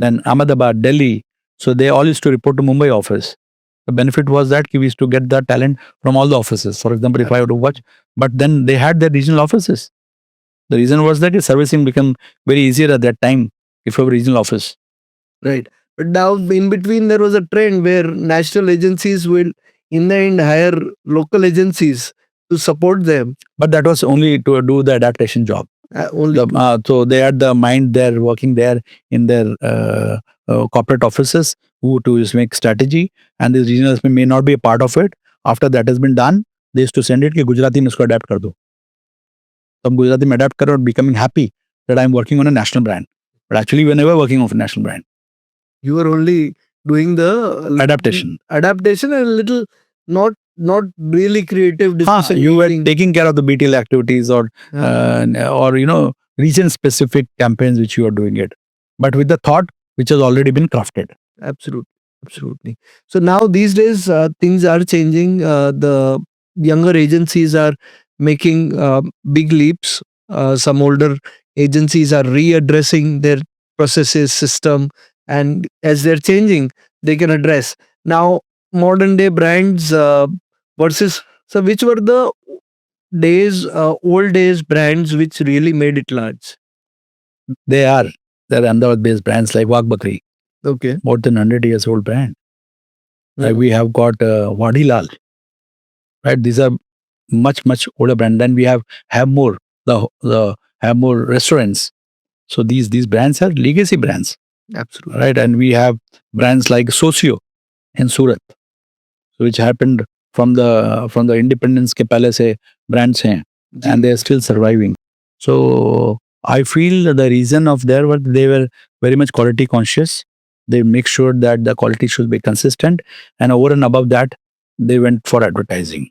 then Ahmedabad, Delhi. So they all used to report to Mumbai office. The benefit was that we used to get the talent from all the offices. For example, if I were to watch, but then they had their regional offices. The reason was that servicing became very easier at that time if you have a regional office. right. But now in between there was a trend where national agencies will in the end hire local agencies to support them. But that was only to do the adaptation job. Only So they had the mind there, working there in their corporate offices who to just make strategy, and these regionals may not be a part of it. After that has been done, they used to send it कि गुजराती में इसको adapt कर दो. तो हम गुजराती में adapt करें और becoming happy that I'm working on a national brand. But actually we were never working on a national brand. you are only doing the Adaptation. and a little not really creative decision You were making. taking care of the BTL activities or region specific campaigns which you are doing it, but with the thought which has already been crafted. Absolutely. So now these days things are changing. The younger agencies are making big leaps. Some older agencies are readdressing their processes, system, and as they're changing, they can address. Now modern day brands versus, so which were the old days brands which really made it large? They're Ahmedabad-based brands like Wagh Bakri, Okay. more than 100 years old brand. Like we have got Wadilal, right? These are much older brand. Then we have More, the More restaurants. So these brands are legacy brands, Absolutely. right? And we have brands like Socio in Surat, which happened from the Independence के पहले से brands हैं, and they are still surviving. So I feel the reason of their work, they were very much quality conscious. They make sure that the quality should be consistent, and over and above that, they went for advertising,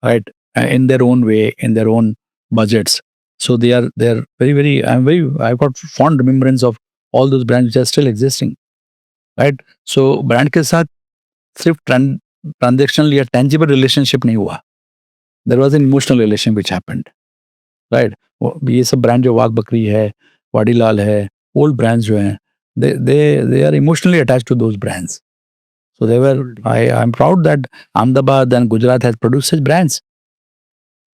right? In their own way, in their own budgets. So they're very. I've got fond remembrance of all those brands which are still existing, right? So brand के साथ सिर्फ transactional या tangible relationship नहीं हुआ. There was an emotional relation which happened, right? ये सब brand जो वाघ बकरी है, वाडीलाल है, ओल्ड ब्रांड्स जो हैं, they are emotionally attached to those brands. So they were, I'm proud that Ahmedabad and Gujarat has produced such brands.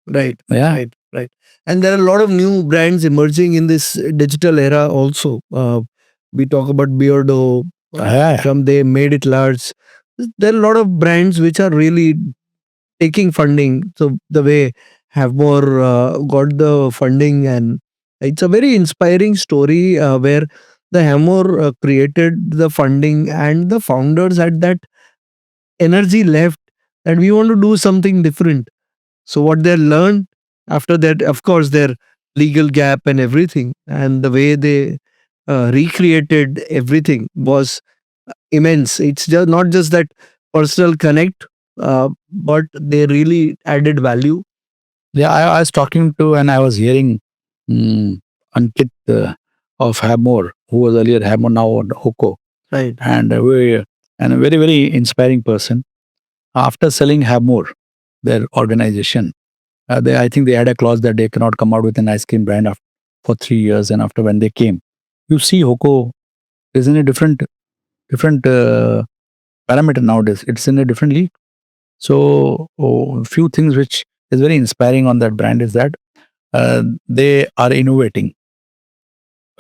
Right. Yeah. Right. And there are a lot of new brands emerging in this digital era also. We talk about Beardo, Yeah. from they made it large. There are a lot of brands which are really taking funding. So the way Havmore got the funding, and it's a very inspiring story where the Havmore created the funding, and the founders had that energy left that we want to do something different. So what they learned after that, of course, their legal gap and everything, and the way they recreated everything was immense. It's just not just that personal connect, but they really added value. Yeah, I was talking to and I was hearing Ankit of Havmore, who was earlier Havmore, now on Hoko, Right. and a very inspiring person. After selling Havmore, their organization, I think they had a clause that they cannot come out with an ice cream brand for 3 years. And after when they came, you see Hoko is in a different parameter nowadays. It's in a different league. So few things which is very inspiring on that brand is that they are innovating,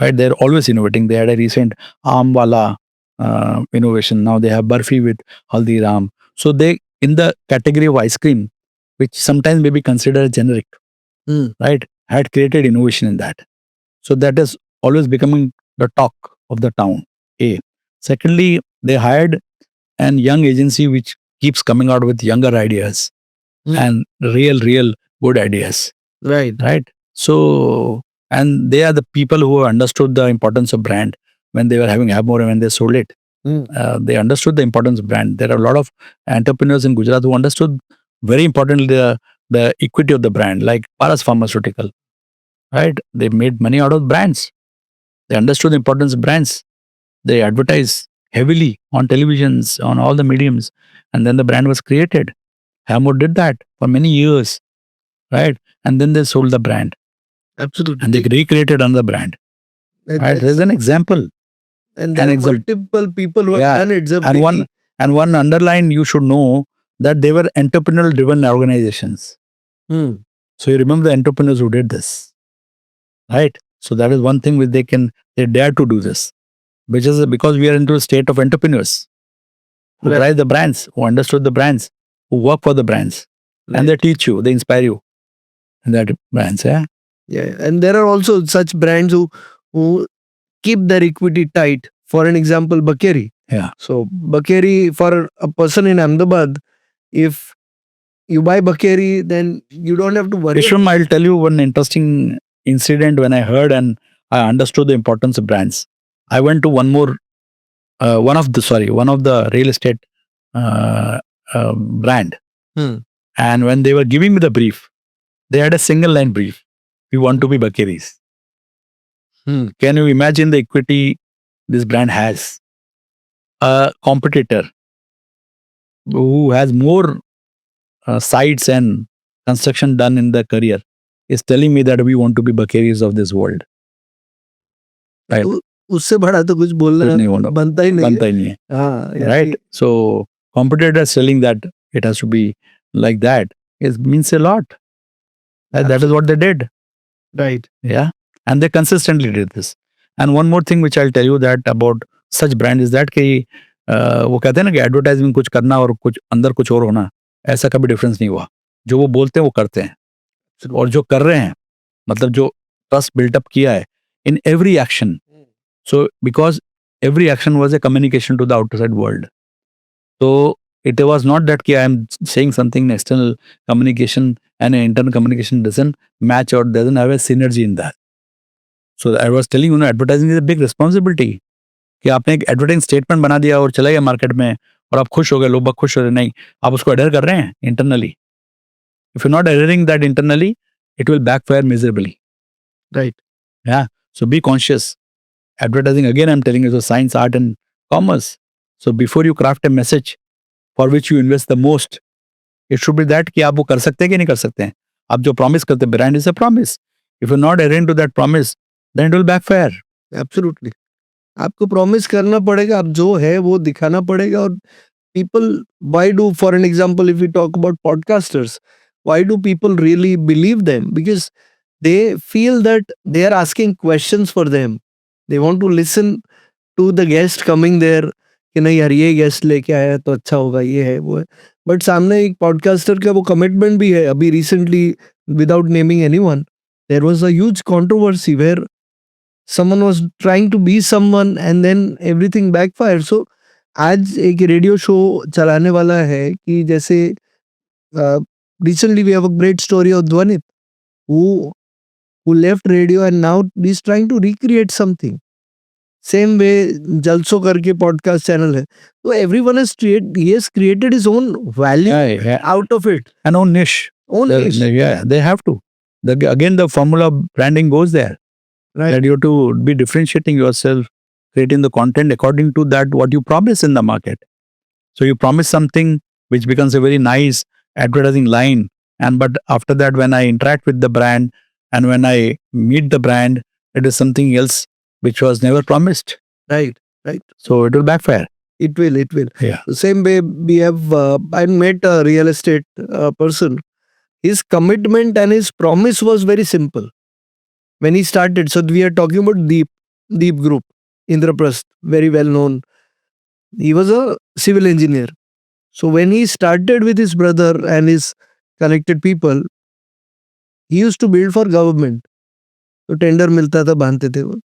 right? They're always innovating. They had a recent Aamwala innovation. Now they have Barfi with Haldiram. So they, in the category of ice cream, which sometimes may be considered generic, right, had created innovation in that. So that is always becoming the talk of the town. A. Secondly, they hired an young agency which keeps coming out with younger ideas and real good ideas. Right. Right. So, and they are the people who understood the importance of brand when they were having Havmore and when they sold it. They understood the importance of brand. There are a lot of entrepreneurs in Gujarat who understood very importantly the equity of the brand, like Paras Pharmaceutical. Right? They made money out of brands. They understood the importance of brands. They advertise heavily on televisions, on all the mediums, and then the brand was created. Havmore did that for many years, right? And then they sold the brand Absolutely. and they recreated another brand. Right? There's an example. And there are multiple people who have done it. And one underline you should know that they were entrepreneurial driven organizations. So you remember the entrepreneurs who did this, right? So that is one thing which they dare to do this, which is because we are into a state of entrepreneurs who drive the brands, who understood the brands, who work for the brands, and they teach you, they inspire you in that brands. Yeah. And there are also such brands who keep their equity tight. For an example, Bakeri. Yeah. So Bakeri, for a person in Ahmedabad, if you buy Bakeri, then you don't have to worry. Vishwam, I'll tell you one interesting incident when I heard and I understood the importance of brands. I went to one of the real estate brand. And when they were giving me the brief, they had a single line brief. We want to be Bakeris. Can you imagine the equity this brand has? A competitor who has more sites and construction done in their career is telling me that we want to be Bakeris of this world. Right. उससे बड़ा तो कुछ बोलना बनता ही नहीं है. Right. So competitors telling that it has to be like that, it means a lot. That is what they did. Right. Yeah. And they consistently did this. And one more thing which I'll tell you that about such brand is that कि वो कहते हैं ना कि advertisement कुछ करना और कुछ अंदर कुछ और होना, ऐसा कभी डिफरेंस नहीं हुआ. जो वो बोलते हैं वो करते हैं और जो कर रहे हैं, मतलब जो ट्रस्ट बिल्टअप किया है in every action. So because every action was a communication to the outside world. So it was not that I am saying something in external communication and internal communication doesn't match or doesn't have a synergy in that. So I was telling you, advertising is a big responsibility. कि आपने एक advertising statement बना दिया और चला गया market में और आप खुश हो गए, लोग खुश हो रहे, नहीं, आप उसको एडर कर रहे हैं internally. If you not adhering that internally, it will backfire miserably. Right. Yeah. So be conscious. Advertising, again, I'm telling you, is a science, art, and commerce. So before you craft a message for which you invest the most, it should be that कि आप वो कर सकते हैं कि नहीं कर सकते हैं. आप जो प्रॉमिस करते हैं, brand is a promise. If you're not adhering to that promise, then it will backfire. Absolutely. आपको प्रॉमिस करना पड़ेगा, आप जो है वो दिखाना पड़ेगा. और people, why do, for an example, if we talk about podcasters, why do people really believe them? Because they feel that they are asking questions for them. They want to listen to the guest coming there कि नहीं यार ये guest लेके आया तो अच्छा होगा, ये है वो है. बट सामने एक पॉडकास्टर का वो कमिटमेंट भी है. अभी recently, without naming anyone, there was a huge controversy where someone was trying to be someone and then everything backfired. So आज एक रेडियो शो चलाने वाला है कि जैसे recently we have a great story of Dwanit who left radio and now he's trying to recreate something. Same way Jalso करके podcast channel है. So everyone he has created his own value Yeah. out of it. An own niche. Own niche. Yeah, they have to. Again, the formula of branding goes there. Right. That you have to be differentiating yourself, creating the content according to that what you promise in the market. So you promise something which becomes a very nice advertising line, and but after that when I interact with the brand and when I meet the brand, it is something else which was never promised. Right. Right. So it will backfire. It will. It will. Yeah. The same way we have, I met a real estate person. His commitment and his promise was very simple. When he started, so we are talking about Deep Group, Indraprasth, very well known. He was a civil engineer. So when he started with his brother and his connected people, he used to build for government. So tender मिलता था, बांधते थे वो.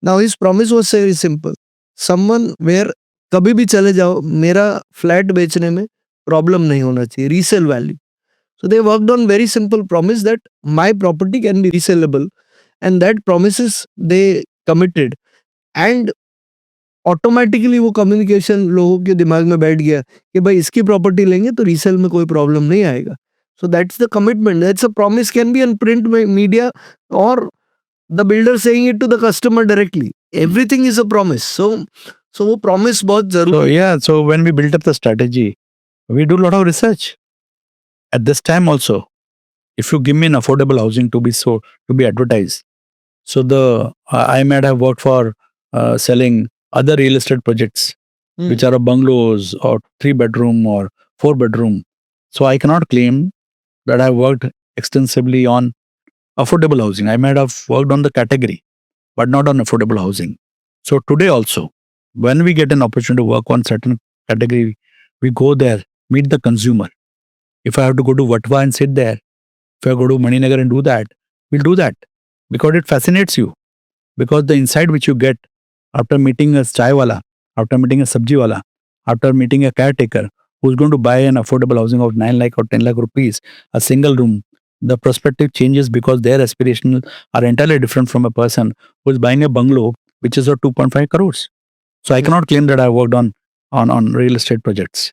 Now his promise was very simple. Someone where कभी भी चले जाओ, मेरा फ्लैट बेचने में प्रॉब्लम नहीं होना चाहिए, resale value. So they worked on very simple promise that my property can be resellable, and that promises they committed. And automatically वो कम्युनिकेशन लोगों के दिमाग में बैठ गया कि भाई इसकी प्रॉपर्टी लेंगे तो रीसेल में कोई प्रॉब्लम नहीं आएगा. So that's the commitment, that's a promise, can be on print media और the builder saying it to the customer directly. Everything is a promise. So वो प्रॉमिस बहुत So जरूरी. yeah, so when we built up the strategy, we do a lot of research. At this time also, if you give me an affordable housing to be advertised, so I might have worked for selling other real estate projects which are bungalows or 3-bedroom or 4-bedroom. So I cannot claim that I worked extensively on affordable housing. I might have worked on the category, but not on affordable housing. So today also, when we get an opportunity to work on certain category, we go there, meet the consumer. If I have to go to Vatva and sit there, if I go to Maninagar and do that, we'll do that because it fascinates you. Because the insight which you get after meeting a chai wala, after meeting a sabji wala, after meeting a caretaker who's going to buy an affordable housing of 9 lakh or 10 lakh rupees, a single room, the perspective changes because their aspirations are entirely different from a person who is buying a bungalow which is of 2.5 crores. So I cannot claim that I worked on real estate projects.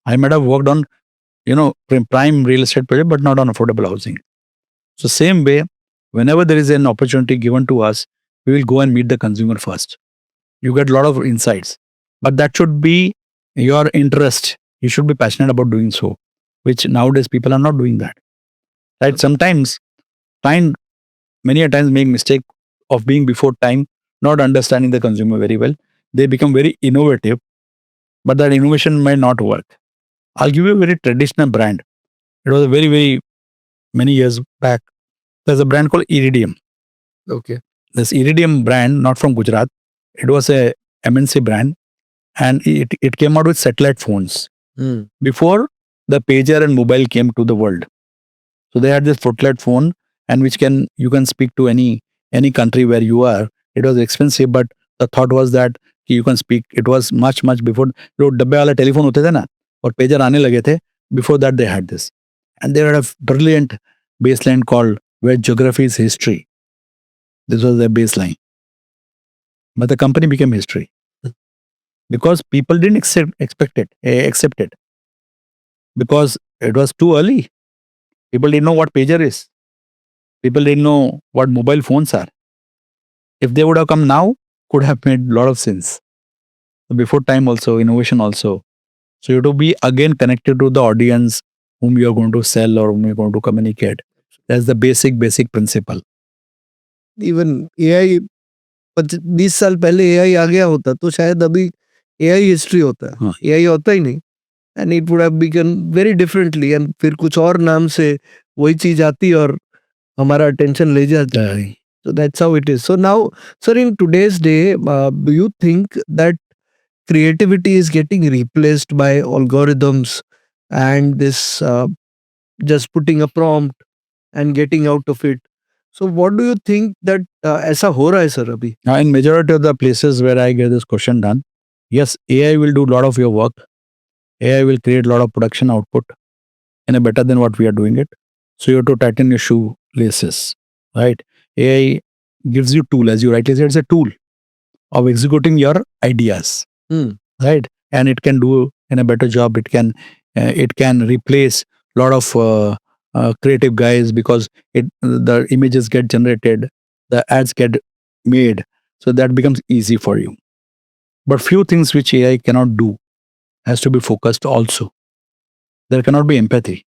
I might have worked on prime real estate project, but not on affordable housing. So same way, whenever there is an opportunity given to us, we will go and meet the consumer first. You get a lot of insights, but that should be your interest. You should be passionate about doing so, which nowadays people are not doing that. Right? Sometimes many a times make mistake of being before time, not understanding the consumer very well. They become very innovative, but that innovation might not work. I'll give you a very traditional brand. It was a very, very many years back. There's a brand called Iridium. Okay. This Iridium brand, not from Gujarat, it was a MNC brand, and it came out with satellite phones Hmm. before the pager and mobile came to the world. So they had this satellite phone, and which you can speak to any country where you are. It was expensive, but the thought was that you can speak. It was much before जो डब्बे वाले telephone होते थे ना और pager आने लगे थे. Before that they had this, and they had a brilliant baseline called where geography is history. This was their baseline, but the company became history because people didn't accept it because it was too early. People didn't know what pager is. People didn't know what mobile phones are. If they would have come now, could have made a lot of sense. Before time also, innovation also. So you have to be again connected to the audience whom you are going to sell or whom you are going to communicate. That's the basic principle. Even AI 20 साल पहले AI आ गया होता तो शायद अभी AI history होता है. हाँ. AI होता ही नहीं. And it would have begun very differently. And फिर कुछ और नाम से वही चीज आती और हमारा attention ले जाती. So that's how it is. So now, sir, in today's day, do you think that creativity is getting replaced by algorithms and this just putting a prompt and getting out of it? So what do you think that ऐसा हो रहा है sir अभी? Now, in majority of the places where I get this question done, yes, AI will do a lot of your work. AI will create a lot of production output in a better than what we are doing it. So you have to tighten your shoelaces, right? AI gives you tool, as you rightly said, it's a tool of executing your ideas, Hmm. right? And it can do in a better job. It can replace a lot of creative guys because the images get generated, the ads get made, so that becomes easy for you. But few things which AI cannot do has to be focused also. There cannot be empathy,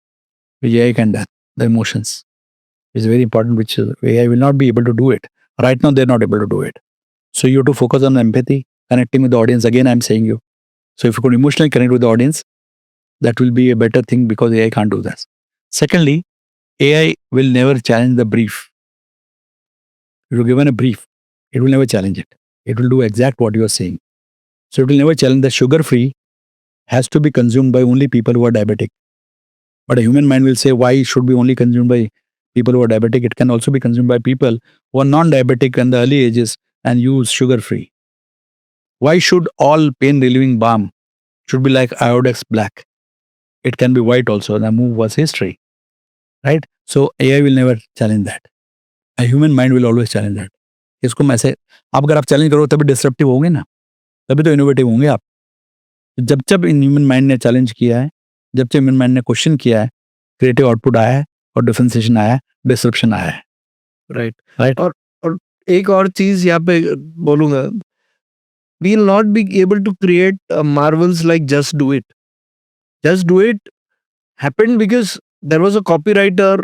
which AI can do. The emotions is very important, which AI will not be able to do it. Right now, they're not able to do it. So you have to focus on empathy, connecting with the audience. Again, I'm saying you. So if you could emotionally connect with the audience, that will be a better thing because AI can't do that. Secondly, AI will never challenge the brief. If you're given a brief, it will never challenge it. It will do exact what you are saying. So it will never challenge the sugar-free has to be consumed by only people who are diabetic. But a human mind will say, why it should be only consumed by people who are diabetic? It can also be consumed by people who are non-diabetic in the early ages and use sugar-free. Why should all pain-relieving balm should be like Iodex Black? It can be white also. The move was history, right? So AI will never challenge that. A human mind will always challenge that. इसको मैं ऐसे आप अगर आप challenge करो तभी disruptive होंगे ना, तभी तो इनोवेटिव होंगे आप. जब जब इन ह्यूमन माइंड ने चैलेंज किया है, जब जब ह्यूमन माइंड ने क्वेश्चन किया है, क्रिएटिव आउटपुट आया है और डिफरेंशिएशन आया है, डिस्ट्रप्शन आया है. Right. Right. और एक और चीज यहाँ पे बोलूंगा, we'll not be able to create marvels like Just Do It. Just Do It happened because there was a copywriter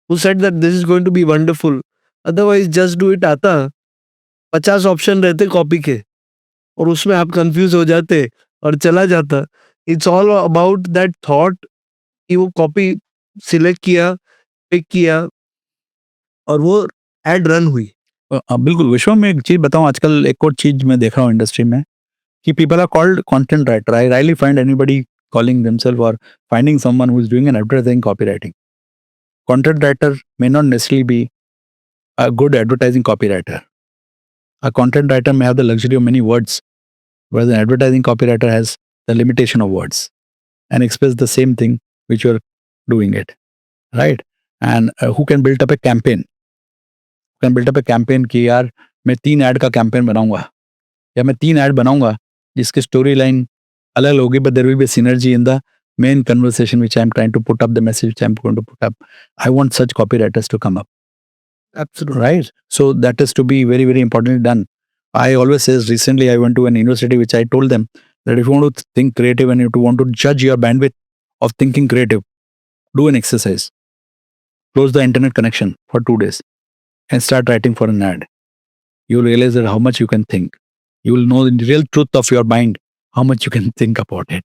who said that this is going to be wonderful. Otherwise, Just Do It आता 50 option रहते copy के और उसमें आप confuse हो जाते और चला जाता. It's all about that thought कि वो कॉपी सिलेक्ट किया, पिक किया और वो एड रन हुई. बिल्कुल. विश्व में एक चीज बताऊं, आजकल एक और चीज मैं देख रहा हूँ इंडस्ट्री में कि people are called content writer. I really find anybody calling themselves or finding someone who is doing an advertising copywriting. Content writer may not necessarily be a good advertising copywriter. A content writer may have the luxury of many words, whereas an advertising copywriter has the limitation of words and express the same thing which you're doing it, right? And who can build up a campaign? Who can build up a campaign कि यार मैं 3 ad का campaign बनाऊंगा या मैं 3 ad बनाऊंगा जिसकी story line अलग होगी, but there will be a synergy in the main conversation which I'm trying to put up, the message which I'm going to put up. I want such copywriters to come up. Absolutely. Right? So that is to be very, very importantly done. I always says recently I went to an university which I told them that if you want to think creative and if you want to judge your bandwidth of thinking creative, do an exercise. Close the internet connection for 2 days and start writing for an ad. You'll realize that how much you can think. You will know the real truth of your mind, how much you can think about it.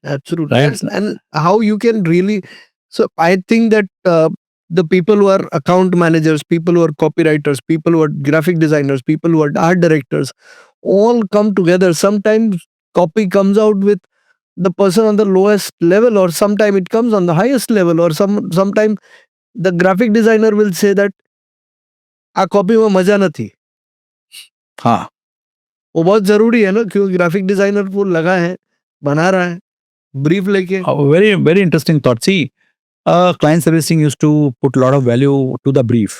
Absolutely. right? And how you can really. So I think that the people who are account managers, people who are copywriters, people who are graphic designers, people who are art directors, all come together. Sometimes copy comes out with the person on the lowest level, or sometime it comes on the highest level, or sometime the graphic designer will say that આ copy में मजा નથી. हाँ. वो बहुत जरूरी है ना, क्योंकि ग्राफिक डिजाइनर वो लगा है, बना रहा है ब्रीफ लेके. Very, very interesting thought. See, client servicing used to put a lot of value to the brief.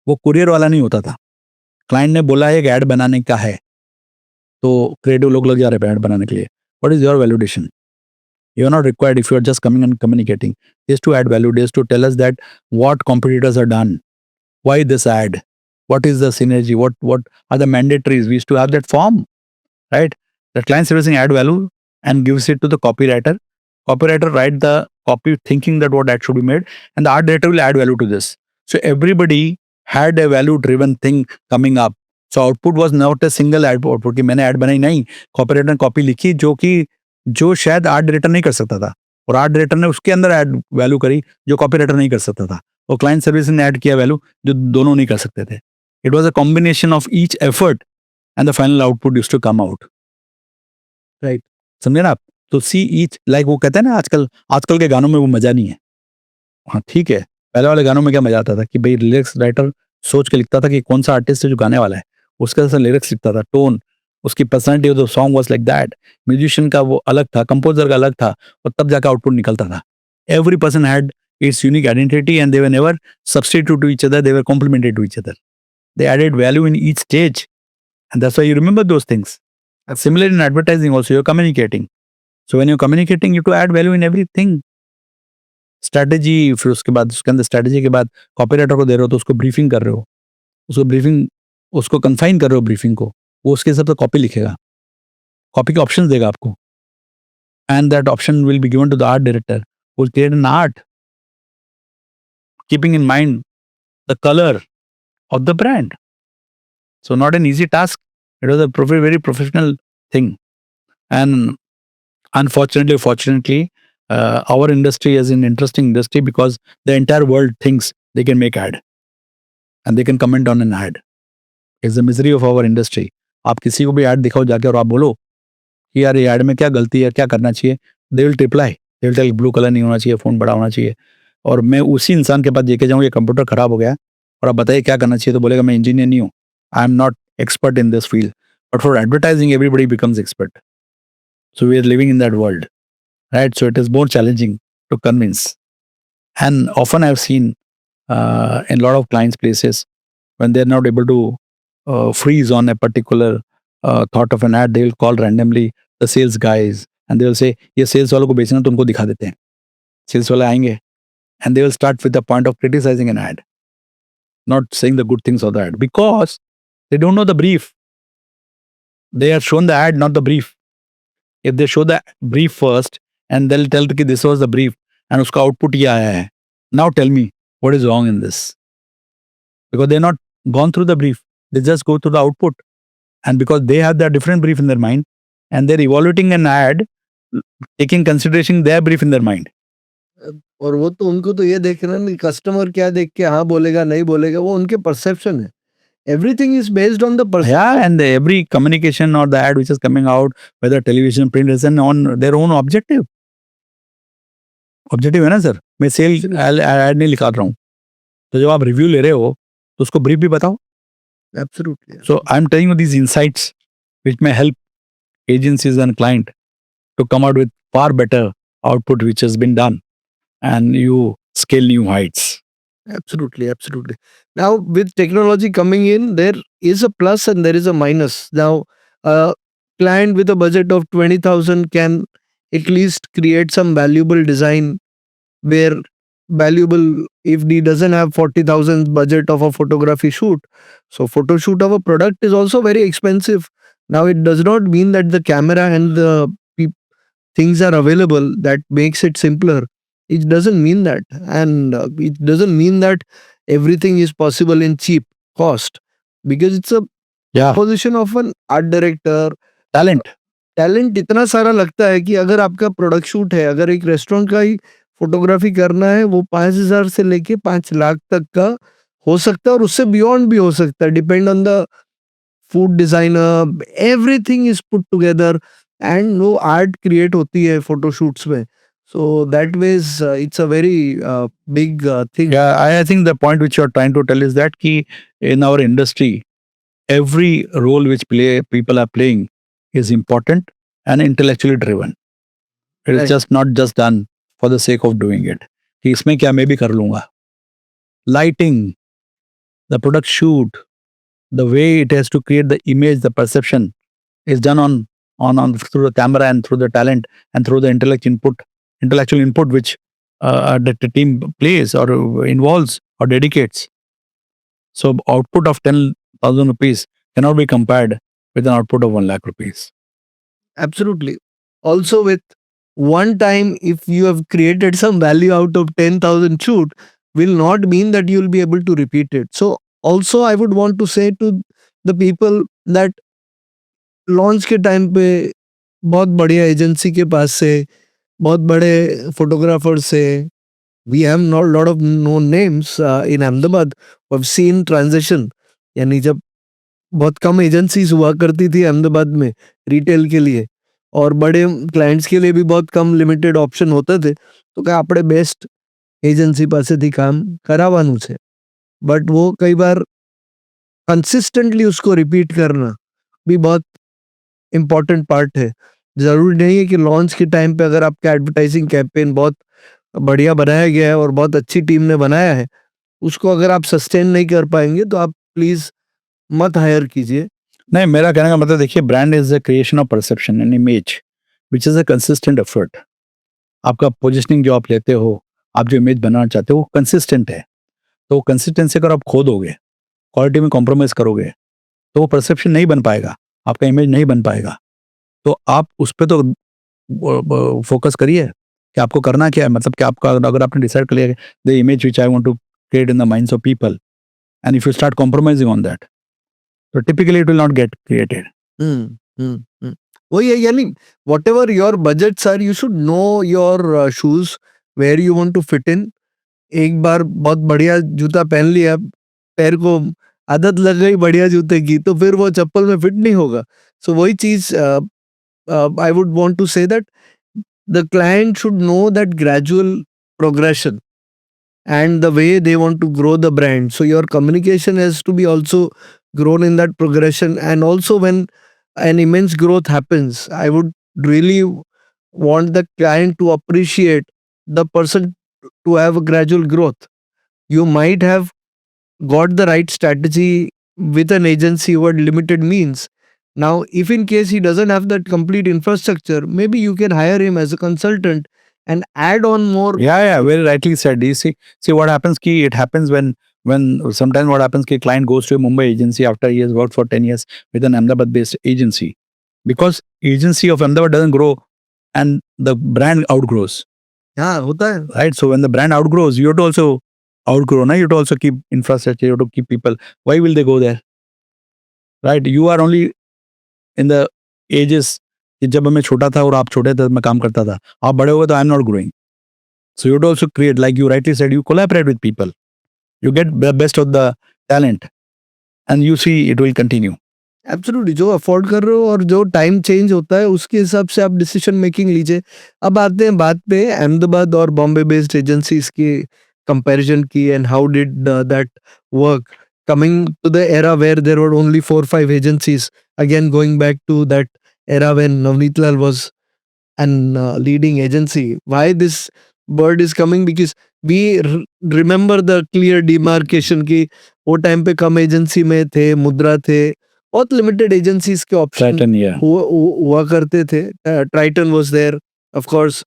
वो कुरियर वाला नहीं होता था. क्लाइंट ने बोला एक ऐड बनाने का है, तो क्रिएटिव लोग लग जा रहे हैं ऐड बनाने के लिए. What is your validation? You are not required if you are just coming and communicating. Is to add value, is to tell us that what competitors are done, why this ad, what is the synergy, what are the mandatories. We used to have that form, right? The client servicing add value and gives it to the copywriter. Copywriter write the copy thinking that what ad should be made, and the art director will add value to this. So everybody had a value driven thing coming up. So output was not a single ad output कि मैंने ad बनाई नहीं, copywriter ने copy लिखी जो शायद art director नहीं कर सकता था, और आर्ट डायरेक्टर ने उसके अंदर ऐड वैल्यू करी जो कॉपी राइटर नहीं कर सकता था, और क्लाइंट सर्विस ने ऐड किया वैल्यू जो दोनों नहीं कर सकते थे. It was a combination of each effort and the final output used to come out. Right. समझे ना आप? तो सी ईच लाइक वो कहते हैं ना आजकल के गानों में वो मजा नहीं है. हाँ ठीक है, पहले वाले गानों में क्या मजा आता था कि भाई लिरिक्स राइटर सोच के लिखता था कि कौन सा आर्टिस्ट है जो गाने वाला है, उसके जैसा लिरिक्स लिखता था, टोन, उसकी personality of the song was like that. Musician का वो अलग था, कंपोजर का अलग था, और तब जाकर आउटपुट निकलता था. Every person had its unique identity and they were never substitute to each other, they were complemented to each other. They added value in each stage, and that's why you remember those things. Similar in advertising also, you're communicating. So when you're communicating, you have to add value in everything. Strategy, फिर उसके बाद उसके अंदर strategy के बाद copywriter को दे रहे हो तो उसको ब्रीफिंग कर रहे हो, उसको कन्फाइन कर रहे हो ब्रीफिंग को, वो उसके हिसाब से कॉपी लिखेगा, कॉपी के ऑप्शंस देगा आपको, and that option will be given to the art director, will create an art keeping in mind the colour of the brand. So not an easy task. It was a very professional thing. And fortunately, our industry is an interesting industry because the entire world thinks they can make ad and they can comment on an ad. It's the misery of our industry. आप किसी को भी ad दिखाओ जाके और आप बोलो कि यार ये ad में क्या गलती है, क्या करना चाहिए, they will reply. They will tell blue color नहीं होना चाहिए, फोन बड़ा होना चाहिए. और मैं उसी इंसान के पास लेके जाऊँ ये कंप्यूटर खराब हो गया और आप बताइए क्या करना चाहिए, तो बोलेगा मैं इंजीनियर नहीं हूँ, I am not expert in this field. But for advertising everybody becomes expert. So we are living in that world, right? So it is more challenging to convince. And often I have seen in lot of clients places when they're not able to freeze on a particular thought of an ad, they will call randomly the sales guys and they will say ये sales वालों को बेचना तुमको दिखा देते हैं. Sales वाले आएंगे and they will start with the point of criticizing an ad, not saying the good things of the ad because they don't know the brief. They are shown the ad, not the brief. If they show the brief first and they'll tell that this was the brief and uska output ye aaya hai, now tell me what is wrong in this, because they're not gone through the brief, they just go through the output, and because they have that different brief in their mind and they're evaluating an ad taking consideration their brief in their mind. और वो तो उनको तो ये देखना नहीं customer क्या देख के हाँ बोलेगा नहीं बोलेगा, वो उनके परसेप्शन है. Everything is based on the perception. Yeah, and every communication or the ad which is coming out, whether television, print, is on their own objective. Objective है ना सर. मैं सेल ऐड नहीं लिखा रहा हूँ, तो जब आप रिव्यू ले रहे हो तो उसको ब्रीफ भी बताओ. Absolutely. So I'm telling you these insights which may help agencies and client to come out with far better output which has been done, and you scale new heights. Absolutely. Now, with technology coming in, there is a plus and there is a minus. Now, a client with a budget of 20,000 can at least create some valuable design where valuable, if he doesn't have 40,000 budget of a photography shoot. So photo shoot of a product is also very expensive. Now, it does not mean that the camera and the things are available that makes it simpler. It doesn't mean that, and it doesn't mean that everything is possible in cheap cost, because it's a Yeah, position of an art director, talent. Talent इतना सारा लगता है कि अगर आपका product shoot है, अगर एक रेस्टोरेंट का ही फोटोग्राफी करना है, वो 5,000 से लेके 5 लाख तक का हो सकता है और उससे बियॉन्ड भी हो सकता है, depend on the food designer, everything is put together and वो आर्ट क्रिएट होती है फोटोशूट्स में. So that ways it's a very big thing. Yeah, I think the point which you're trying to tell is that key in our industry, every role which people are playing is important and intellectually driven. It is Right. just not just done for the sake of doing it. कि इसमें क्या मैं भी कर लूंगा. Lighting, the product shoot, the way it has to create the image, the perception is done on through the camera and through the talent and through the intellectual input which that the team plays or involves or dedicates. So output of 10,000 rupees cannot be compared with an output of 1 lakh rupees. Absolutely. Also, with one time, if you have created some value out of 10,000 shoot, will not mean that you will be able to repeat it. So, also, I would want to say to the people that launch के time पे बहुत बढ़िया agency के पास से, बहुत बड़े photographer से, we have not lot of no names in Ahmedabad, we have seen transition. यानी जब बहुत कम एजेंसीज हुआ करती थी अहमदाबाद में रिटेल के लिए और बड़े क्लाइंट्स के लिए भी बहुत कम लिमिटेड ऑप्शन होते थे, તો કે આપણે બેસ્ટ એજન્સી પાસેથી કામ કરાવવાનું છે. બટ वो कई बार कंसिस्टेंटली उसको रिपीट करना भी बहुत इम्पॉर्टेंट पार्ट है. ज़रूरी नहीं है कि लॉन्च के टाइम पे अगर आपका एडवर्टाइजिंग कैंपेन बहुत बढ़िया बनाया गया है और बहुत अच्छी टीम ने बनाया है, उसको अगर आप सस्टेन नहीं कर पाएंगे तो आप प्लीज़ मत हायर कीजिए. नहीं, मेरा कहने का मतलब देखिए, brand is the creation of perception and image which is a consistent effort. आपका पोजिशनिंग जो आप लेते हो, आप जो इमेज बनाना चाहते हो, वो कंसिस्टेंट है. तो वो कंसिस्टेंसी अगर आप खो दोगे, क्वालिटी में कॉम्प्रोमाइज़ करोगे, तो वो परसेप्शन नहीं बन पाएगा, आपका इमेज नहीं बन पाएगा. तो आप उस पे तो फोकस करिए कि आपको करना क्या है. मतलब कि आपका अगर आपने डिसाइड कर लिया the image which I want to create in the minds of people, and if you start compromising on that, तो typically it will not get created. वही है, यानी whatever your budgets are, you should know your shoes where you want to fit in. एक बार बहुत बढ़िया जूता पहन लिया, पैर को आदत लग गई बढ़िया जूते की, तो फिर वो चप्पल में फिट नहीं होगा. सो वही चीज I would want to say that the client should know that gradual progression and the way they want to grow the brand. So your communication has to be also grown in that progression. And also when an immense growth happens, I would really want the client to appreciate the person to have a gradual growth. You might have got the right strategy with an agency who had limited means. Now, if in case he doesn't have that complete infrastructure, maybe you can hire him as a consultant and add on more. Yeah, very rightly said. You see what happens ki it happens when sometimes what happens ki client goes to a Mumbai agency after he has worked for 10 years with an Ahmedabad based agency, because agency of Ahmedabad doesn't grow and the brand outgrows, हाँ, होता है. right? So when the brand outgrows, you have to also outgrow, na? You have to also keep infrastructure, you have to keep people. Why will they go there, right? You are only in the ages कि जब मैं छोटा था और आप छोटे थे मैं काम करता था, आप बड़े हो गए तो आई am not growing. So you also create, like you rightly said, you collaborate with people. You get the best of the talent and you see it will continue. Absolutely, जो अफोर्ड कर रहे हो और जो टाइम चेंज होता है उसके हिसाब से आप डिसीजन मेकिंग लीजिए. अब आते हैं बात पे अहमदाबाद और बॉम्बे बेस्ड एजेंसीज की कंपैरिजन की and how did that work coming to the era where there were only 4-5 agencies, again going back to that era when Navneet Lal was an leading agency. Why this bird is coming? Because we remember the clear demarcation कि वो time पे कम agency में थे, मुद्रा थे, बहुत limited agencies के option Triton, yeah. हुआ करते थे. Triton was there, of course.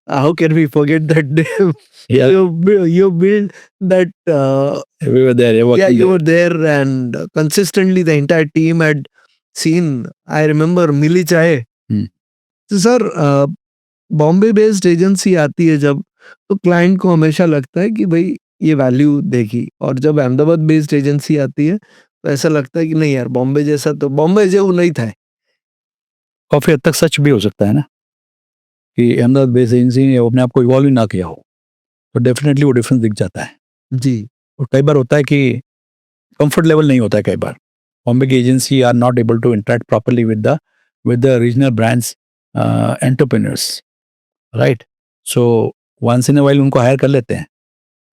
How can we forget that name? Yeah, You build that. we were there. Yeah, working you there. were there, and consistently the entire team had seen. I remember मिली चाय. Hmm. तो sir Bombay based agency आती है जब, तो client को हमेशा लगता है कि भाई ये वैल्यू देगी, और जब अहमदाबाद बेस्ड एजेंसी आती है तो ऐसा लगता है कि नहीं यार, बॉम्बे जैसा तो बॉम्बे जेવું नहीं થાય. काफी हद तक सच भी हो सकता है ना कि अहमदाबाद बेस्ड एजेंसी ने अपने आप को इवॉल्व ही ना किया हो, तो डेफिनेटली वो डिफरेंस दिख जाता है। जी। और कई बार होता है कि कंफर्ट लेवल नहीं होता है कई बार। बॉम्बे की agency are not able to interact properly with the regional brands entrepreneurs, right? So once in a while उनको हायर कर लेते हैं,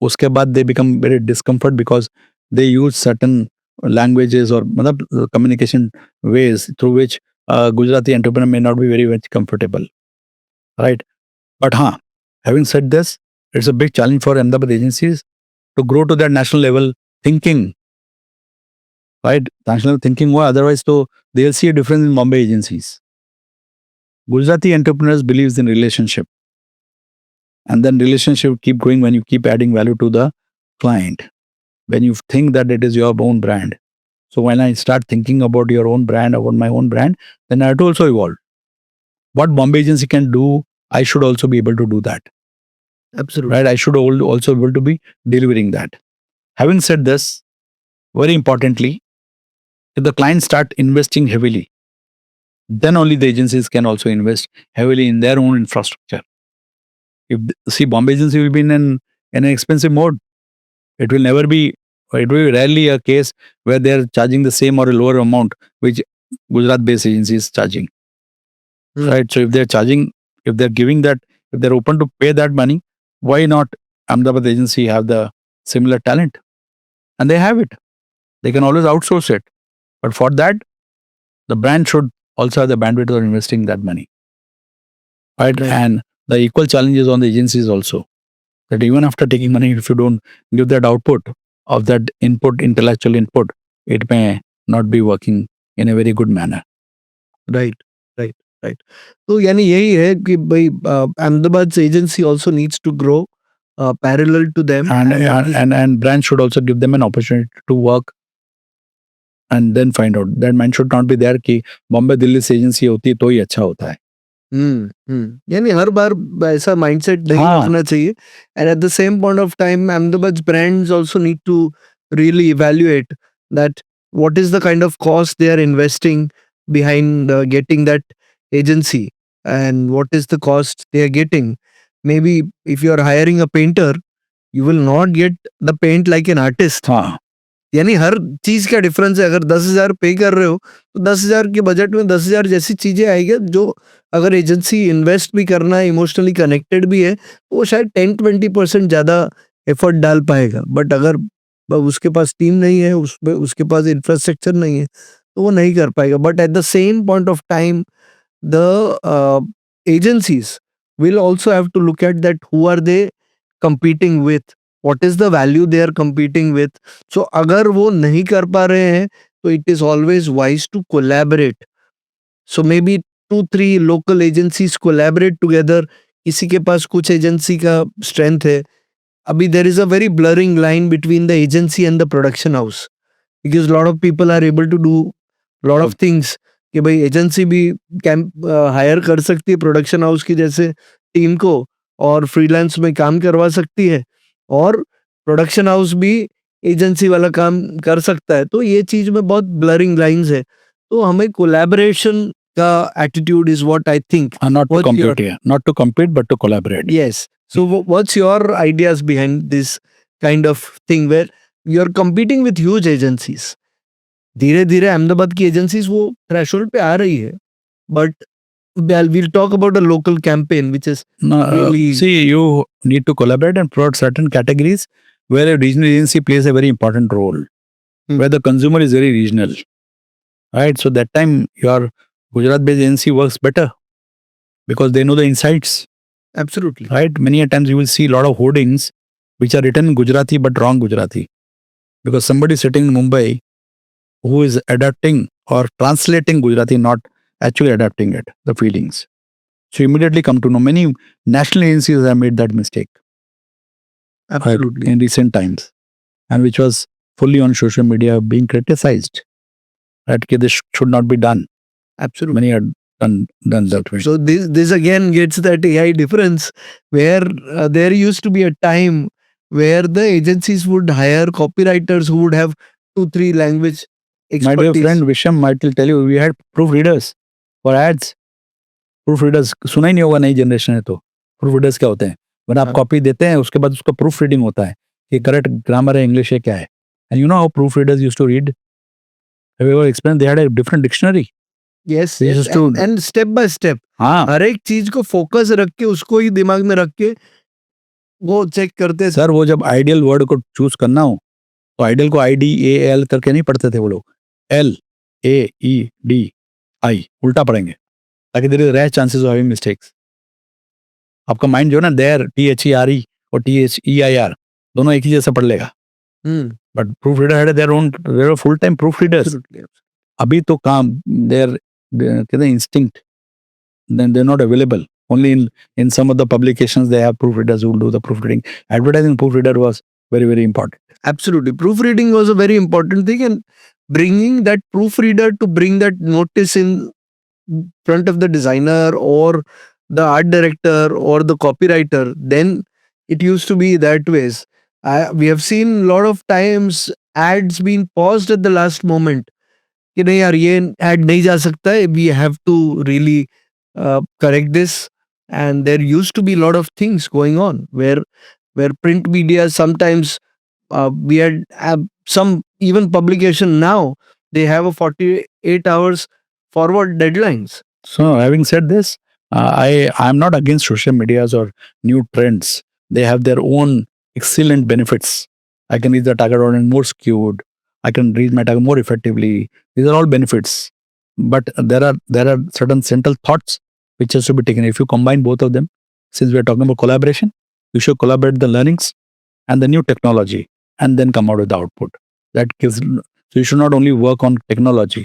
उसके बाद they become very discomfort because they use certain languages और मतलब communication ways through which Gujarati entrepreneur may not be very much comfortable, right? But having said this, it's a big challenge for Ahmedabad agencies to grow to that national level thinking, right? National thinking हुआ, otherwise तो they'll see a difference in Bombay agencies. Gujarati entrepreneurs believes in relationship, and then relationship keep going when you keep adding value to the client. When you think that it is your own brand. So when I start thinking about your own brand, about my own brand, then I have to also evolve. What Bombay agency can do, I should also be able to do that. Absolutely. Right? I should also be able to be delivering that. Having said this, very importantly, if the clients start investing heavily, then only the agencies can also invest heavily in their own infrastructure. See, Bombay agency will be in an expensive mode. It will never be, it will be rarely a case where they are charging the same or a lower amount which Gujarat-based agency is charging. Right? So if they're charging, if they're giving that, if they're open to pay that money, why not Ahmedabad agency have the similar talent? And they have it. They can always outsource it. But for that, the brand should also have the bandwidth of investing that money. Right? And the equal challenge is on the agencies also. That even after taking money, if you don't give that output of that input, intellectual input, it may not be working in a very good manner. Right. तो यानी यही है कि भाई Ahmedabad agency also needs to grow parallel to them. And brands should also give them an opportunity to work and then find out. That mind should not be there कि बॉम्बे दिल्ली से agency होती तो ही अच्छा होता है. यानी हर बार ऐसा माइंडसेट नहीं रखना चाहिए. And at the same point of time, Ahmedabad's brands also need to really evaluate that what is the kind of cost they are investing behind getting that agency and what is the cost they are getting. Maybe if you are hiring a painter, you will not get the paint like an artist. हाँ. यानी हर चीज का difference है. अगर 10,000 पे कर रहे हो तो 10,000 के बजट में 10,000 जैसी चीजें आएगी जो अगर एजेंसी इन्वेस्ट भी करना है, इमोशनली कनेक्टेड भी है, तो वो शायद 10-20% ज्यादा एफर्ट डाल पाएगा. बट अगर उसके पास टीम नहीं है, उसके पास इंफ्रास्ट्रक्चर नहीं है, तो वो नहीं कर पाएगा. But at the same point of time the agencies will also have to look at that who are they competing with, what is the value they are competing with. So अगर वो नहीं कर पा रहे हैं तो it is always wise to collaborate. So maybe 2-3 local agencies collaborate together. किसी के पास कुछ एजेंसी का strength है. अभी there is a very blurring line between the agency and the production house because a lot of people are able to do a lot of things. कि भाई agency भी higher कर सकती है प्रोडक्शन हाउस की जैसे टीम को और फ्रीलांस में काम करवा सकती है और प्रोडक्शन हाउस भी एजेंसी वाला काम कर सकता है. तो ये चीज में बहुत ब्लरिंग लाइंस है. तो हमें कोलैबोरेशन का attitude is what I think. Not to compete, not to compete, but to collaborate. Yes. So what's your ideas behind this kind of thing where you're competing with huge agencies? धीरे धीरे अहमदाबाद की agencies वो threshold पे आ रही है. But we'll talk about a local campaign which is really... See, you need to collaborate and promote certain categories where a regional agency plays a very important role, where the consumer is very regional, right? So that time your Gujarat-based agency works better because they know the insights. Absolutely. Right? Many a times you will see a lot of hoardings which are written in Gujarati but wrong Gujarati because somebody sitting in Mumbai who is adapting or translating Gujarati, not actually adapting it, the feelings. So you immediately come to know many national agencies have made that mistake. Absolutely. In recent times, and which was fully on social media being criticized. Right? This should not be done. Absolutely. Many are done that way. So this again gets that AI difference where there used to be a time where the agencies would hire copywriters who would have 2-3 language expertise. My dear friend Visham might tell you, we had proofreaders for ads. Proof readers सुना ही नहीं होगा नई generation है तो proof readers क्या होते हैं one आप हाँ। कॉपी देते हैं उसके बाद उसका प्रूफ रीडिंग होता है कि करेक्ट ग्रामर है इंग्लिश है क्या है and you know how proof readers used to read have you ever experience they had a different dictionary yes they used to and step by step हाँ हर एक चीज को फोकस रख के उसको ही दिमाग में रख के वो चेक करते सर वो जब आइडियल वर्ड को चूज करना हो तो आइडियल को IDAL करके नहीं पढ़ते थे वो लोग LAEDI उल्टा पढ़ेंगे ताकि there is rare chances of having mistakes आपका माइंड जो है ना देयर THERE और THEIR दोनों एक ही जैसा पढ़ लेगा but proof reader had their own there full time proof readers absolutely अभी तो काम देयर कहते हैं instinct then they're not available only in some of the publications they have proofreaders who will do the proofreading advertising proofreader was very important absolutely proofreading was a very important thing and bringing that proofreader to bring that notice in front of the designer or the art director or the copywriter then it used to be that ways we have seen a lot of times ads being paused at the last moment कि नहीं यार ये ad नहीं जा सकता है we have to really correct this and there used to be a lot of things going on where print media sometimes we had some even publication now they have a 48 hours forward deadlines. so having said this I'm not against social medias or new trends they have their own excellent benefits I can reach the target audience more skewed I can reach my target more effectively these are all benefits but there are certain central thoughts which has to be taken if you combine both of them since we are talking about collaboration you should collaborate the learnings and the new technology and then come out with the output that gives so you should not only work on technology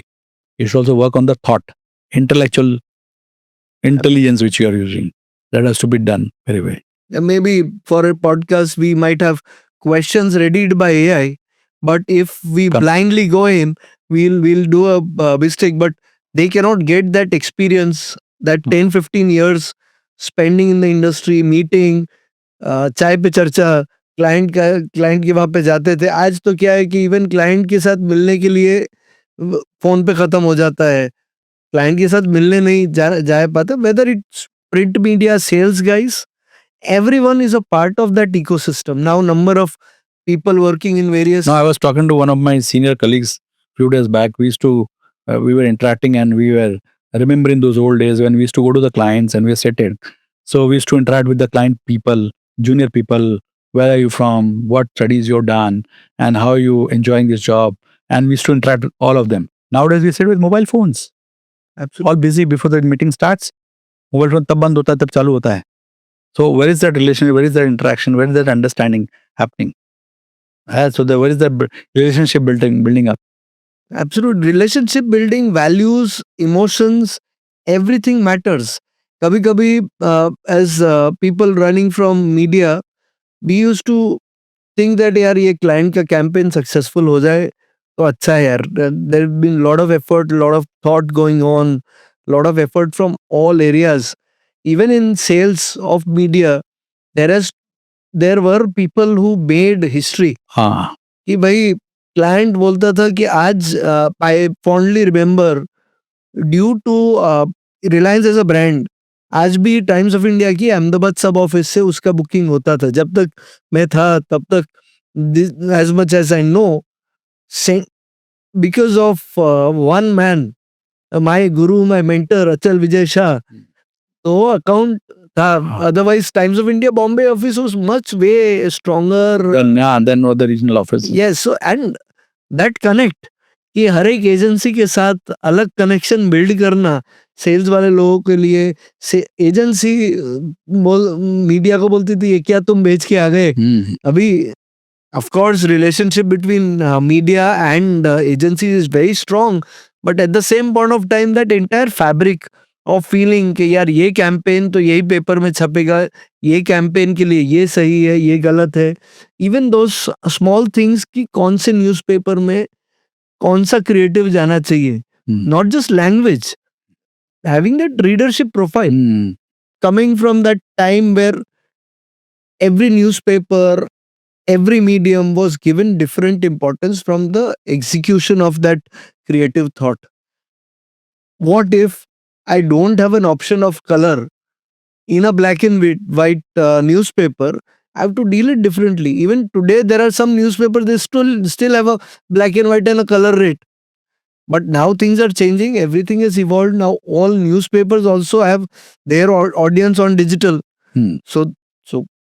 you should also work on the thought intellectual intelligence which you are using that has to be done very well Maybe for a podcast we might have questions readied by AI but if we Come. blindly go in we'll do a mistake but they cannot get that experience that 10-15 years spending in the industry meeting चाय पे चर्चा client के वहां पे जाते थे आज तो क्या है कि इवन क्लाइंट के साथ मिलने के लिए फोन पे खत्म हो जाता है क्लाइंट के साथ मिलने नहीं जा पाते whether it's print media sales guys everyone is a part of that ecosystem now number of people working in various no I was talking to one of my senior colleagues few days back we used to we were interacting and we were remembering those old days when we used to go to the clients and we were seated so we used to interact with the client people junior people where are you from what studies you've done and how are you enjoying this job and we used to interact with all of them nowadays we sit with mobile phones absolutely all busy before the meeting starts mobile phone तब बंद होता है तब चालू होता है so where is that relationship where is that interaction where is that understanding happening where is that relationship building up absolute relationship building values emotions everything matters kabhi kabhi as people running from media we used to think that यार ये client का campaign successful हो जाए तो अच्छा है यार there have been lot of effort lot of thought going on lot of effort from all areas even in sales of media there were people who made history हाँ कि भाई क्लाइंट बोलता था कि आज I fondly remember due to Reliance as a brand आज भी times of India की अहमदाबाद सब ऑफिस से उसका बुकिंग होता था जब तक मैं था तब तक as much as I know because of one man my guru my mentor Achal Vijay Shah तो अकाउंट था otherwise Times of India Bombay office was much way stronger then the regional office yes so and that connect कि हर एक agency के साथ अलग connection build करना sales वाले लोगों के लिए से एजेंसी मीडिया को बोलती थी ये क्या तुम बेच के आ गए अभी of course relationship between media and agencies is very strong but at the same point of time that entire fabric of feeling कि यार ये कैंपेन तो यही पेपर में छपेगा ये कैंपेन के लिए ये सही है ये गलत है इवन दो स्मॉल थिंग्स कि कौन से न्यूज़पेपर में कौन सा क्रिएटिव जाना चाहिए not just language having that readership profile coming from that time where every newspaper every medium was given different importance from the execution of that creative thought what if I don't have an option of color in a black and white newspaper, I have to deal it differently. Even today, there are some newspapers they still have a black and white and a color rate. But now things are changing. Everything has evolved. Now all newspapers also have their audience on digital. Hmm. So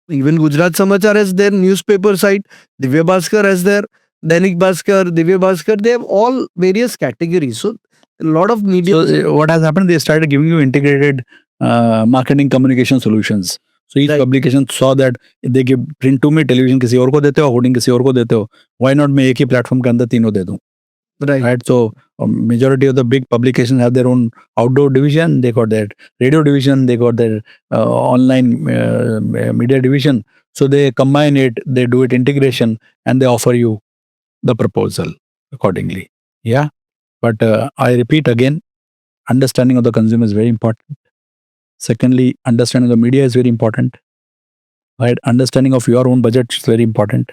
even Gujarat Samachar has their newspaper site. Divya Bhaskar has their Dainik Bhaskar, Divya Bhaskar. They have all various categories. So a lot of media. So what has happened? They started giving you integrated marketing communication solutions. So each Right. publication saw that they give print to me, television किसी और को देते हो, hoarding किसी और को देते हो. Why not मैं एक ही platform के अंदर तीनों दे दूं? Right. Right. So majority of the big publications have their own outdoor division. They got their radio division. They got their online media division. So they combine it. They do it integration, and they offer you the proposal accordingly. Yeah. But I repeat again, understanding of the consumer is very important. Secondly, understanding of the media is very important. Right. Understanding of your own budget is very important.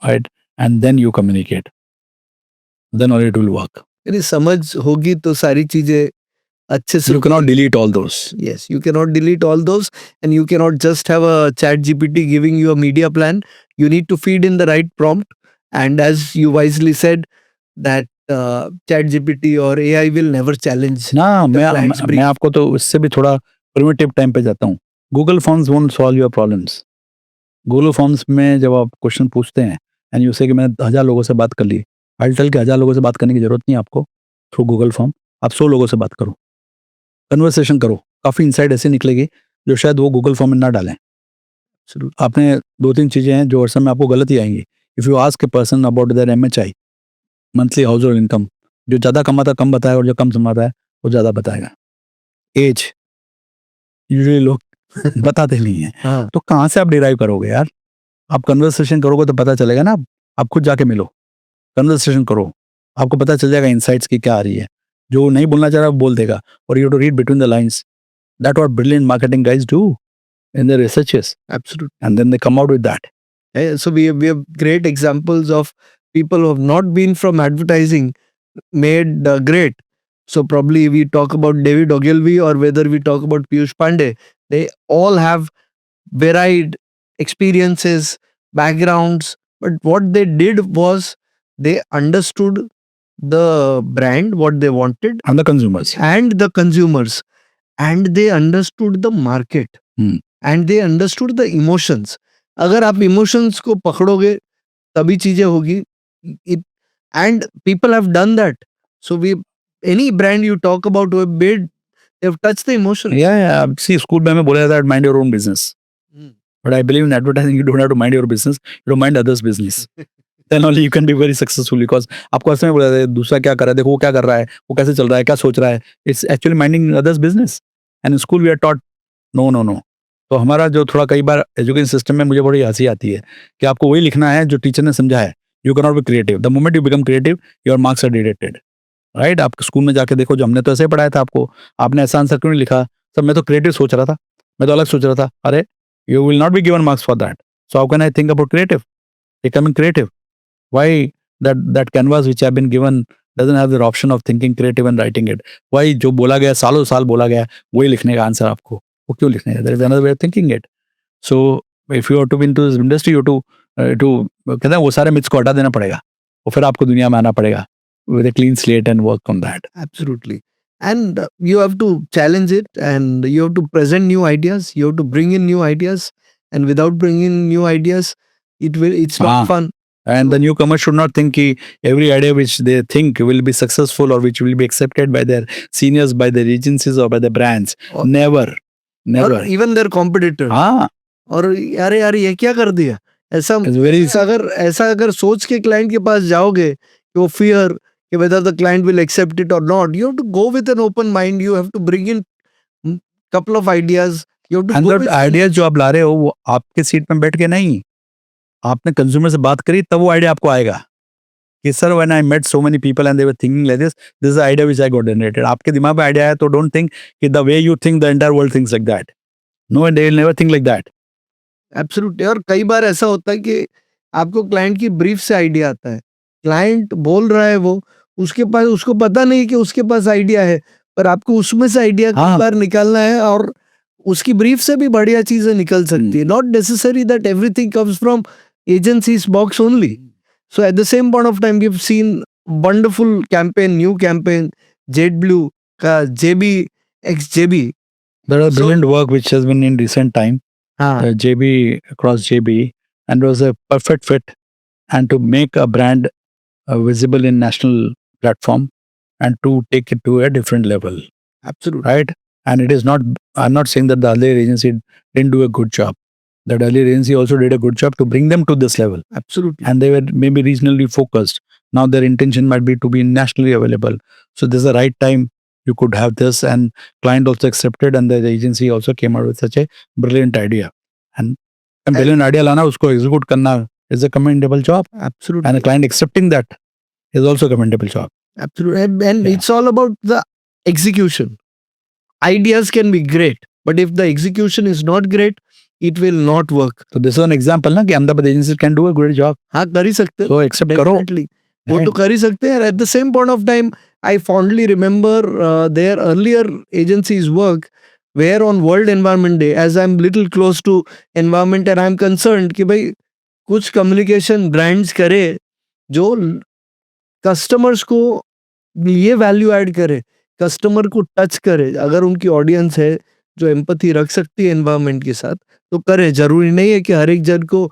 Right. And then you communicate. Then only it will work. यदि समझ होगी तो सारी चीजें अच्छे से. You cannot delete all those. Yes, you cannot delete all those, and you cannot just have a chat GPT giving you a media plan. You need to feed in the right prompt, and as you wisely said, that chat GPT or AI will never challenge. ना client's brief. मैं आपको तो इससे भी थोड़ा primitive time पे जाता हूँ. Google forms won't solve your problems. Google forms में जब आप क्वेश्चन पूछते हैं एंड यू से कि मैंने 1000 लोगों से बात कर ली, आई टेल के 1000 लोगों से बात करने की जरूरत नहीं है आपको. थ्रू गूगल फॉर्म आप 100 लोगों से बात करो, कन्वर्सेशन करो, काफ़ी इंसाइट ऐसी निकलेगी जो शायद वो गूगल फॉर्म में ना डालें. आपने 2-3 चीज़ें हैं जो व्हाट्सएप में आपको गलत ही आएंगी. If you ask a person about their MHI, monthly house hold income, जो ज़्यादा कमाता है कम बताएगा और जो कम कमाता है वो ज़्यादा बताएगा. एज यूजुअली लोग बताते नहीं हैं. हाँ. तो कहाँ से आप डिराइव करोगे यार? आप कन्वर्सेशन करोगे तो पता चलेगा ना. आप खुद जाके मिलो, कन्वर्सेशन करो, आपको पता चल जाएगा इनसाइट्स की क्या आ रही है. जो नहीं बोलना चाह रहा वो बोल देगा. और you to read between the lines. That what brilliant marketing guys do in their researches, Absolutely. and then they come out with that. So we have great examples of people who have not been from advertising made great. So probably we talk about David Ogilvy or whether we talk about Piyush Pandey, they all have varied experiences, backgrounds, but what they did was they understood the brand, what they wanted, And the consumers. and the consumers, and they understood the market, and they understood the emotions. अगर आप emotions को पकड़ोगे तभी चीजें होगी. And people have done that. So any brand you talk about who have made, they have touched the emotion. Yeah. See, school में हमें बोला जाता है mind your own business. But I believe in advertising you don't have to mind your business, you don't mind others' business. Then only you can be very successful, because आपको ऐसे में बोला जाता है दूसरा क्या कर रहा है, देखो वो क्या कर रहा है, वो कैसे चल रहा है, क्या सोच रहा है. It's actually minding others' business. And in school we are taught no. तो हमारा जो थोड़ा कई बार एजुकेशन सिस्टम में मुझे बड़ी हंसी आती है कि आपको वही लिखना है जो टीचर ने समझा है. You can not be creative. The moment you become creative your marks are deducted. Right. आप स्कूल में जाके देखो, जो हमने तो ऐसे ही पढ़ाया था आपको, आपने ऐसा आंसर क्यों नहीं लिखा? सर मैं तो क्रिएटिव सोच रहा था, मैं तो अलग सोच रहा था. अरे you will not be given marks for that. So how can I think about creative, becoming creative? Why that canvas which have been given doesn't have the option of thinking creative and writing it? Why जो बोला गया सालों साल बोला गया वही लिखने का आंसर आपको, वो क्यों लिखने का? There is another way of thinking it. So if you are to be into this industry, you to कहते हैं वो सारे मिथ्स को हटा देना पड़ेगा और फिर आपको दुनिया में आना पड़ेगा with a clean slate and work on that. Absolutely. And you have to challenge it, and you have to present new ideas, you have to bring in new ideas, and without bringing new ideas it's not fun. And the newcomers should not think कि every idea which they think will be successful or which will be accepted by their seniors, by their agencies or by the brands. Or- Never. Or even their competitors. हाँ. और यार ये क्या कर दिया ऐसा. It's very ऐसा अगर सोच के क्लाइंट के पास जाओगे कि वो फियर कि whether the client will accept it or not, you have to go with an open mind. You have to bring in couple of ideas. You have to and go that with ideas जो आप ला रहे हो वो आपके seat में बैठ के नहीं, आपने कंज्यूमर से बात करी तब वो आइडिया आपको आएगा कि sir when I met so many people and they were thinking like this is the idea which I got generated. आपके दिमाग में आइडिया आया तो डोंट थिंक कि the way you think the entire world thinks like that. No, they will never think like that. Absolutely. और कई बार ऐसा होता है कि आपको क्लाइंट की ब्रीफ से आइडिया आता है, क्लाइंट बोल रहा है, वो उसके पास, उसको पता नहीं कि उसके पास आइडिया है, पर आपको उसमें से आइडिया हाँ। बार निकालना है और उसकी ब्रीफ से भी बढ़िया चीजें निकल सकती है. Not necessary that everything comes from agencies box only. So at the same point of time, we've seen wonderful campaign, new campaign, JetBlue, का JB X JB. There are So- brilliant work which has been in recent time. हाँ, JB across JB, and was a perfect fit, and to make a brand visible in national platform and to take it to a different level, absolutely. right? And it is not, I'm not saying that the earlier agency didn't do a good job. That earlier agency also did a good job to bring them to this level, Absolutely. and they were maybe regionally focused. Now their intention might be to be nationally available. So this is the right time you could have this, and client also accepted, and the agency also came out with such a brilliant idea. And a brilliant idea lana, usko execute karna is a commendable job, Absolutely. and a client accepting that is also a commendable job. Absolutely. And Yeah. it's all about the execution. Ideas can be great, but if the execution is not great, it will not work. So this is an example na ki Ahmedabad agencies can do a great job. हाँ, कर ही सकते हैं. So accept karo. Definitely. वो Right. तो कर ही सकते हैं. At the same point of time, I fondly remember their earlier agencies' work where on World Environment Day, as I'm little close to environment and I'm concerned कि भाई कुछ communication brands करे जो customers को ये value add करे, customer को touch करे. अगर उनकी audience है जो empathy रख सकती है environment के साथ तो करे. जरूरी नहीं है कि हर एक जन को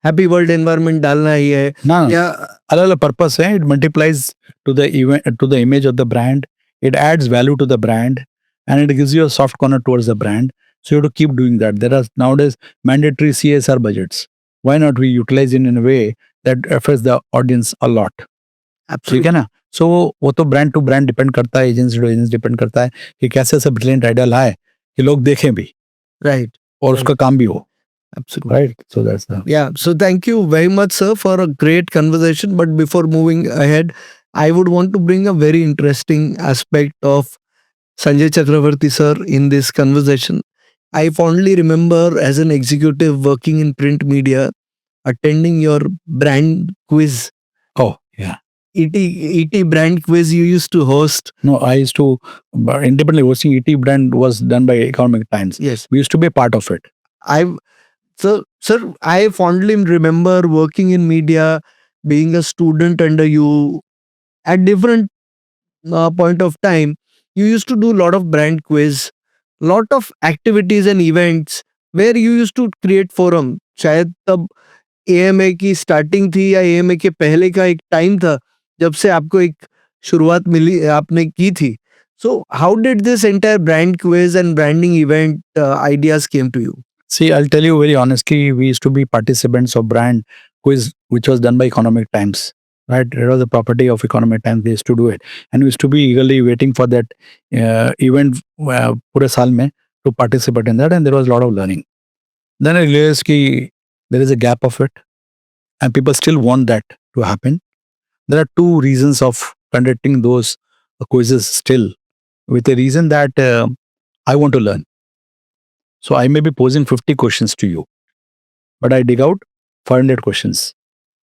हैप्पी वर्ल्ड एनवायरनमेंट डालना ही है ना या अलग अलग पर्पस है. It multiplies to the event, to the image of the brand. It adds value to the brand, and it gives you a soft corner towards the brand. So you have to keep doing that. There are nowadays mandatory CSR budgets. Why not we utilize it in a way that affects the audience a lot? ठीक है ना. So वो तो brand to brand depend करता है, agency to agency depend करता है कि कैसे ऐसा ब्रिलियंट आइडिया लाए कि लोग देखें भी राइट और उसका काम भी हो. Absolutely. Right. So that's the Yeah. So thank you very much, sir, for a great conversation. But before moving ahead, I would want to bring a very interesting aspect of Sanjay Chakravarti, sir, in this conversation. I fondly remember as an executive working in print media, attending your brand quiz, oh yeah. ET brand quiz you used to host. No, I used to independently hosting ET brand was done by Economic Times. Yes. We used to be a part of it. Sir, I fondly remember working in media, being a student under you at different point of time. You used to do a lot of brand quiz, lot of activities and events where you used to create forum. शायद तब AMA की starting थी या AMA के पहले का एक time था जब से आपको एक शुरुआत मिली आपने की थी. So how did this entire brand quiz and branding event ideas came to you? See, I'll tell you very honestly, we used to be participants of brand quiz, which was done by Economic Times. Right, it was the property of Economic Times. They used to do it, and we used to be eagerly waiting for that event पूरे साल में to participate in that, and there was a lot of learning. Then I realized कि there is a gap of it, and people still want that to happen. There are two reasons of conducting those quizzes still, with a reason that I want to learn. So I may be posing 50 questions to you, but I dig out 500 questions.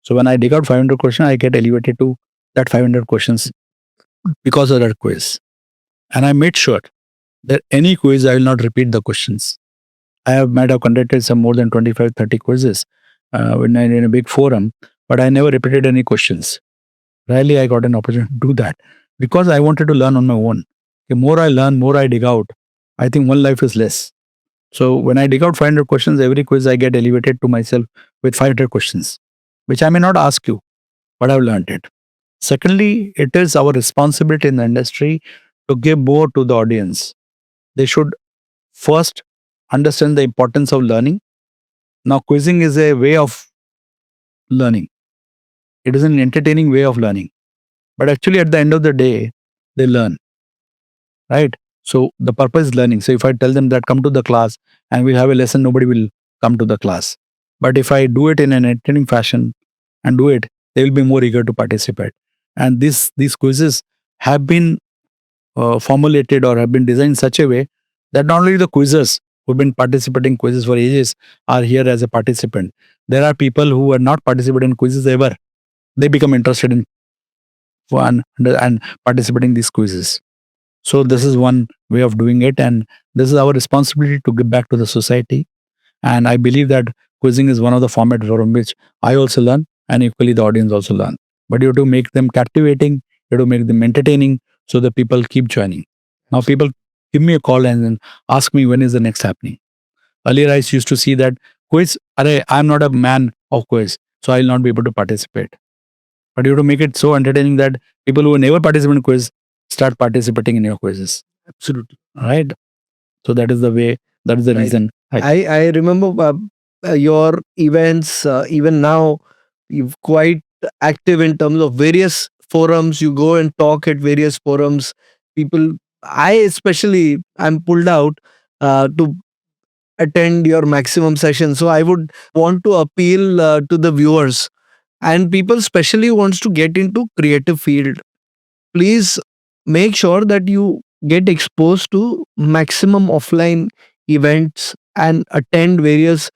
So when I dig out 500 questions, I get elevated to that 500 questions because of that quiz. And I made sure that any quiz, I will not repeat the questions. I might have conducted some more than 25, 30 quizzes in a big forum, but I never repeated any questions. Rarely I got an opportunity to do that because I wanted to learn on my own. The more I learn, more I dig out. I think one life is less. So when I dig out 500 questions, every quiz I get elevated to myself with 500 questions, which I may not ask you, but I've learned it. Secondly, it is our responsibility in the industry to give more to the audience. They should first understand the importance of learning. Now, quizzing is a way of learning. It is an entertaining way of learning. But actually, at the end of the day, they learn. Right? So the purpose is learning. So if I tell them that come to the class and we have a lesson, nobody will come to the class. But if I do it in an entertaining fashion and do it, they will be more eager to participate. And these quizzes have been formulated or have been designed in such a way that not only the quizzers who've been participating quizzes for ages are here as a participant. There are people who are not participated in quizzes ever. They become interested in and participating in these quizzes. So this is one way of doing it, and this is our responsibility to give back to the society. And I believe that quizzing is one of the formats from which I also learn, and equally the audience also learn. But you have to make them captivating, you have to make them entertaining, so that people keep joining. Now people give me a call and then ask me when is the next happening. Earlier I used to see that quiz, I'm not a man of quiz, so I'll not be able to participate. But you have to make it so entertaining that people who never participate in quiz start participating in your quizzes. Absolutely. Right? So that is the way, that is the Right. reason. I remember your events, even now, you're quite active in terms of various forums. You go and talk at various forums. People, I especially, I'm pulled out to attend your maximum session. So I would want to appeal to the viewers and people especially wants to get into creative field. Please make sure that you get exposed to maximum offline events and attend various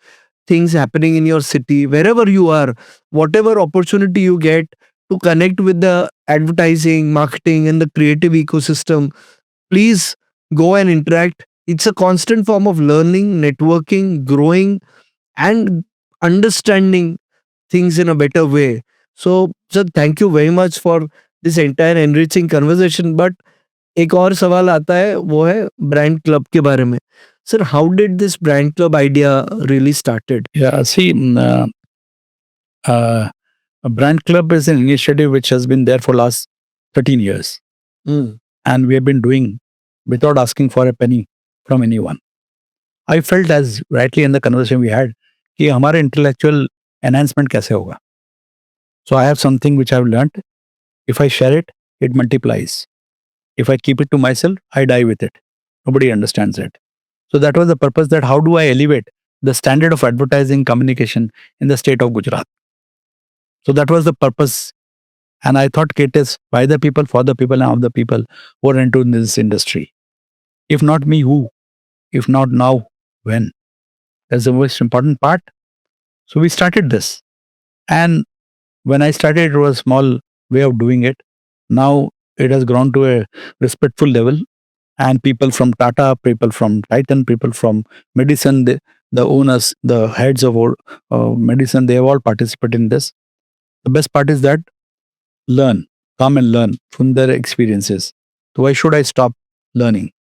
things happening in your city wherever you are, whatever opportunity you get to connect with the advertising, marketing and the creative ecosystem. Please go and interact. It's a constant form of learning, networking, growing and understanding things in a better way. So, sir, thank you very much for this entire enriching conversation. But एक और सवाल आता है वो है brand club के बारे में. Sir, how did this brand club idea really started? Yeah, see, a brand club is an initiative which has been there for last 13 years, Mm. and we have been doing without asking for a penny from anyone. I felt, as rightly in the conversation we had, कि हमारा intellectual enhancement कैसे होगा. So I have something which I've learned. If I share it, it multiplies. If I keep it to myself, I die with it. Nobody understands it. So that was the purpose, that how do I elevate the standard of advertising communication in the state of Gujarat. So that was the purpose. And I thought it is by the people, for the people, and of the people who are into this industry. If not me, who? If not now, when? That's the most important part. So we started this. And when I started, it was a small way of doing it. Now it has grown to a respectful level. And people from Tata, people from Titan, people from medicine, the owners, the heads of all, medicine, they have all participated in this. The best part is that learn, come and learn from their experiences. So why should I stop learning?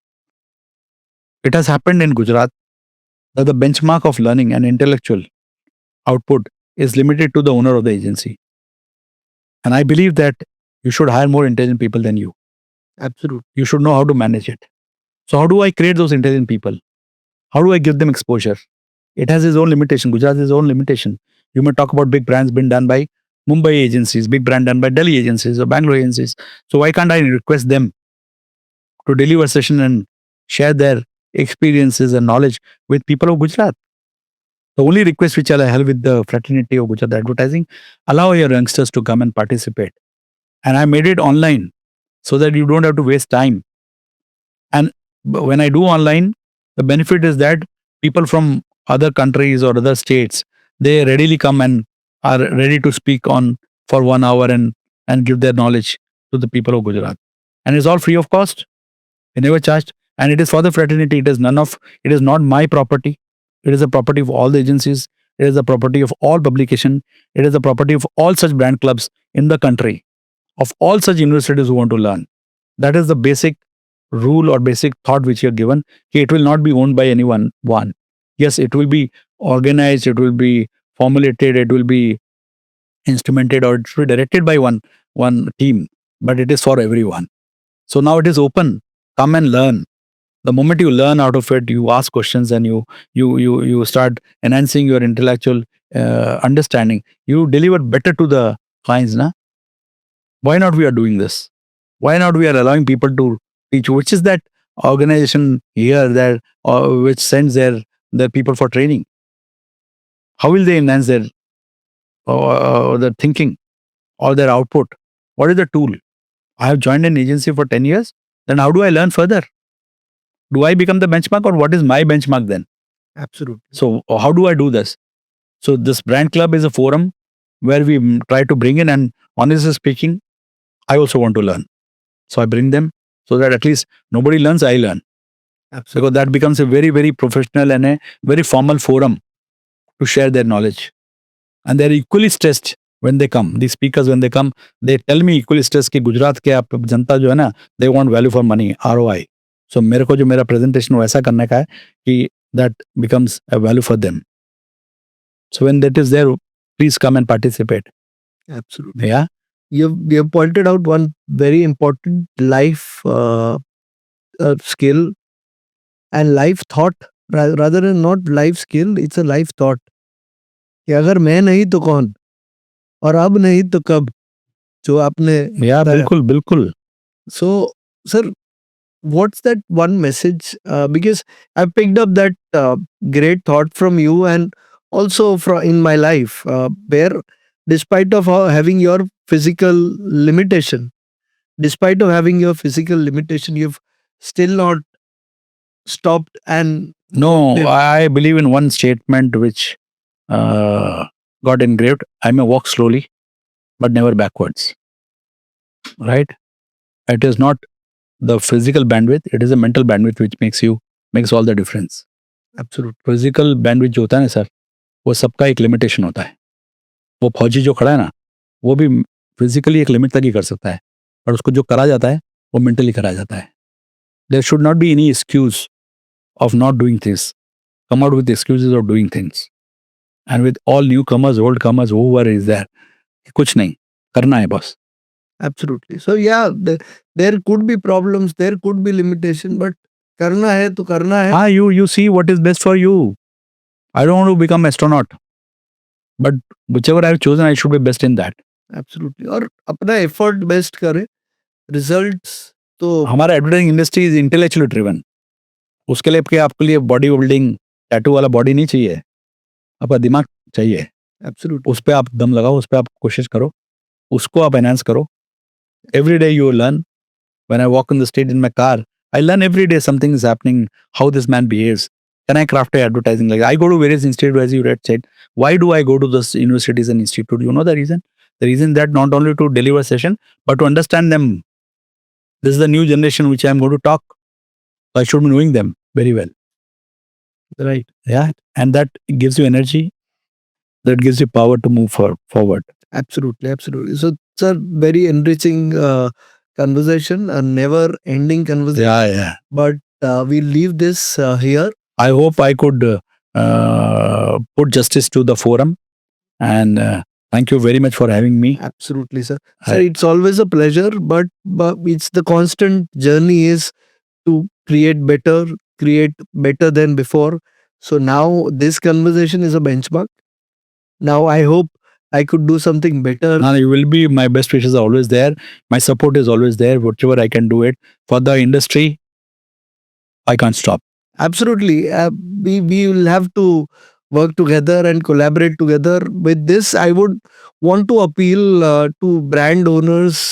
It has happened in Gujarat that the benchmark of learning and intellectual output is limited to the owner of the agency. And I believe that you should hire more intelligent people than you. Absolutely. You should know how to manage it. So how do I create those intelligent people? How do I give them exposure? It has its own limitation. Gujarat has its own limitation. You may talk about big brands being done by Mumbai agencies, big brand done by Delhi agencies or Bangalore agencies. So why can't I request them to deliver a session and share their experiences and knowledge with people of Gujarat? The only request which I have with the fraternity of Gujarat Advertising, allow your youngsters to come and participate. And I made it online so that you don't have to waste time. And when I do online, the benefit is that people from other countries or other states, they readily come and are ready to speak on for 1 hour and give their knowledge to the people of Gujarat. And it's all free of cost. We never charged. And it is for the fraternity. It is not my property. It is the property of all the agencies. It is the property of all publication. It is the property of all such brand clubs in the country, of all such universities who want to learn. That is the basic rule or basic thought which you are given. It will not be owned by anyone. One, yes, it will be organized, it will be formulated, it will be instrumented, or it will be directed by one team, but it is for everyone. So now it is open. Come and learn. The moment you learn out of it, you ask questions and you start enhancing your intellectual understanding. You deliver better to the clients. Na? Why not we are doing this? Why not we are allowing people to teach? Which is that organization here that which sends their people for training? How will they enhance their thinking or their output? What is the tool? I have joined an agency for 10 years. Then how do I learn further? Do I become the benchmark, or what is my benchmark then? Absolutely. So how do I do this? So this brand club is a forum where we try to bring in, and honestly speaking, I also want to learn. So I bring them. so that at least nobody learns, I learn. Absolutely. Because that becomes a very, very professional and a very formal forum to share their knowledge. And they're equally stressed when they come. These speakers, when they come, they tell me equally stressed कि गुजरात के आप जनता जो है ना, they want value for money, ROI. So मेरे को जो मेरा presentation वैसा करने का है कि that becomes a value for them. So when that is there, please come and participate. Absolutely. Yeah. You have pointed out one very important life skill and life thought, rather than not life skill, it's a life thought. कि अगर मैं नहीं तो कौन, और अब नहीं तो कब, जो आपने Yeah, बिल्कुल बिल्कुल. So, sir, what's that one message? Because I picked up that great thought from you, and also from in my life, where despite of having your physical limitation, you've still not stopped and No, Yeah. I believe in one statement which got engraved. I may walk slowly, but never backwards. Right? It is not the physical bandwidth, it is a mental bandwidth which makes all the difference. absolute. Physical bandwidth जो होता है ना sir, वो सबका एक limitation होता है. वो फौजी जो खड़ा है ना, वो भी फिजिकली एक लिमिट तक ही कर सकता है, पर उसको जो करा जाता है वो मेंटली करा जाता है. There should not be any excuse of not doing things. Come out with excuses of doing things. And with all newcomers, old comers, whoever is there, कुछ नहीं करना है बस. Absolutely. So yeah, there could be problems, there could be limitation, but करना है तो करना है. हाँ, you see what is best for you. I don't want to become astronaut, but whichever I've chosen, I should be best in that. Absolutely. और अपना effort best करे, results तो हमारा advertising industry is intellectually driven. उसके लिए कि आपके लिए बॉडी बिल्डिंग टैटू वाला बॉडी नहीं चाहिए, आपका दिमाग चाहिए. एब्सोल्युटली. उस पर आप दम लगाओ, उस पर आप कोशिश करो, उसको आप एनहांस करो. Every day you learn. When I walk in the street in my car, I learn every day something is happening, how this man behaves. Can I craft a advertising like I go to various institutes, as you said. Why do I go to those universities and institute? You know the reason? The reason that not only to deliver session, but to understand them. This is the new generation which I am going to talk. I should be knowing them very well. Right. Yeah. And that gives you energy. That gives you power to move forward. Absolutely. Absolutely. So, sir, very enriching conversation, a never ending conversation. Yeah, yeah. But we'll leave this here. I hope I could put justice to the forum. And thank you very much for having me. Absolutely, sir. Sir, it's always a pleasure, but it's the constant journey is to create better than before. So now this conversation is a benchmark. Now I hope I could do something better. No, you will be. My best wishes are always there. My support is always there. Whatever I can do it for the industry, I can't stop. Absolutely. We will have to work together and collaborate together. With this, I would want to appeal to brand owners,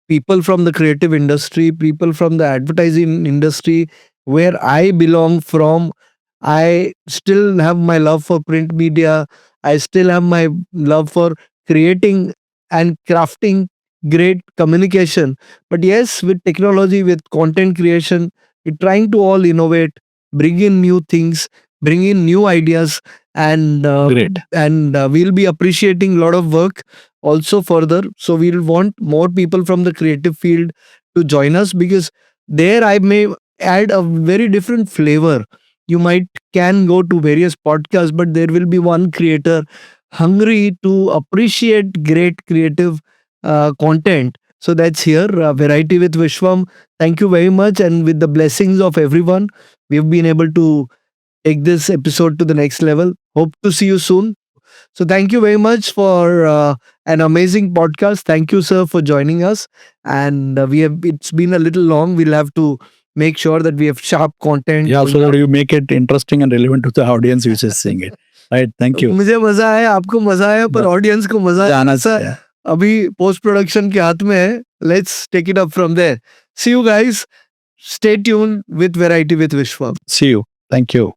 people from the creative industry, people from the advertising industry, where I belong from. I still have my love for print media. I still have my love for creating and crafting great communication. But yes, with technology, with content creation, we're trying to all innovate, bring in new things, bring in new ideas, and Great. and we'll be appreciating a lot of work also further. So we'll want more people from the creative field to join us, because there I may add a very different flavor. You can go to various podcasts, but there will be one creator hungry to appreciate great creative content. So that's here, Variety with Vishwam. Thank you very much. And with the blessings of everyone, we've been able to take this episode to the next level. Hope to see you soon. So thank you very much for an amazing podcast. Thank you, sir, for joining us. And it's been a little long. We'll have to make sure that we have sharp content. Yeah, so that you make it interesting and relevant to the audience which is seeing it. Right. Thank you. मुझे मजा आया, आपको मजा आया, पर audience को मजा आना आया. चाहिए. अभी पोस्ट प्रोडक्शन के हाथ में है. Let's take it up from there. See you guys. Stay tuned with Variety with Vishwam. See you. Thank you.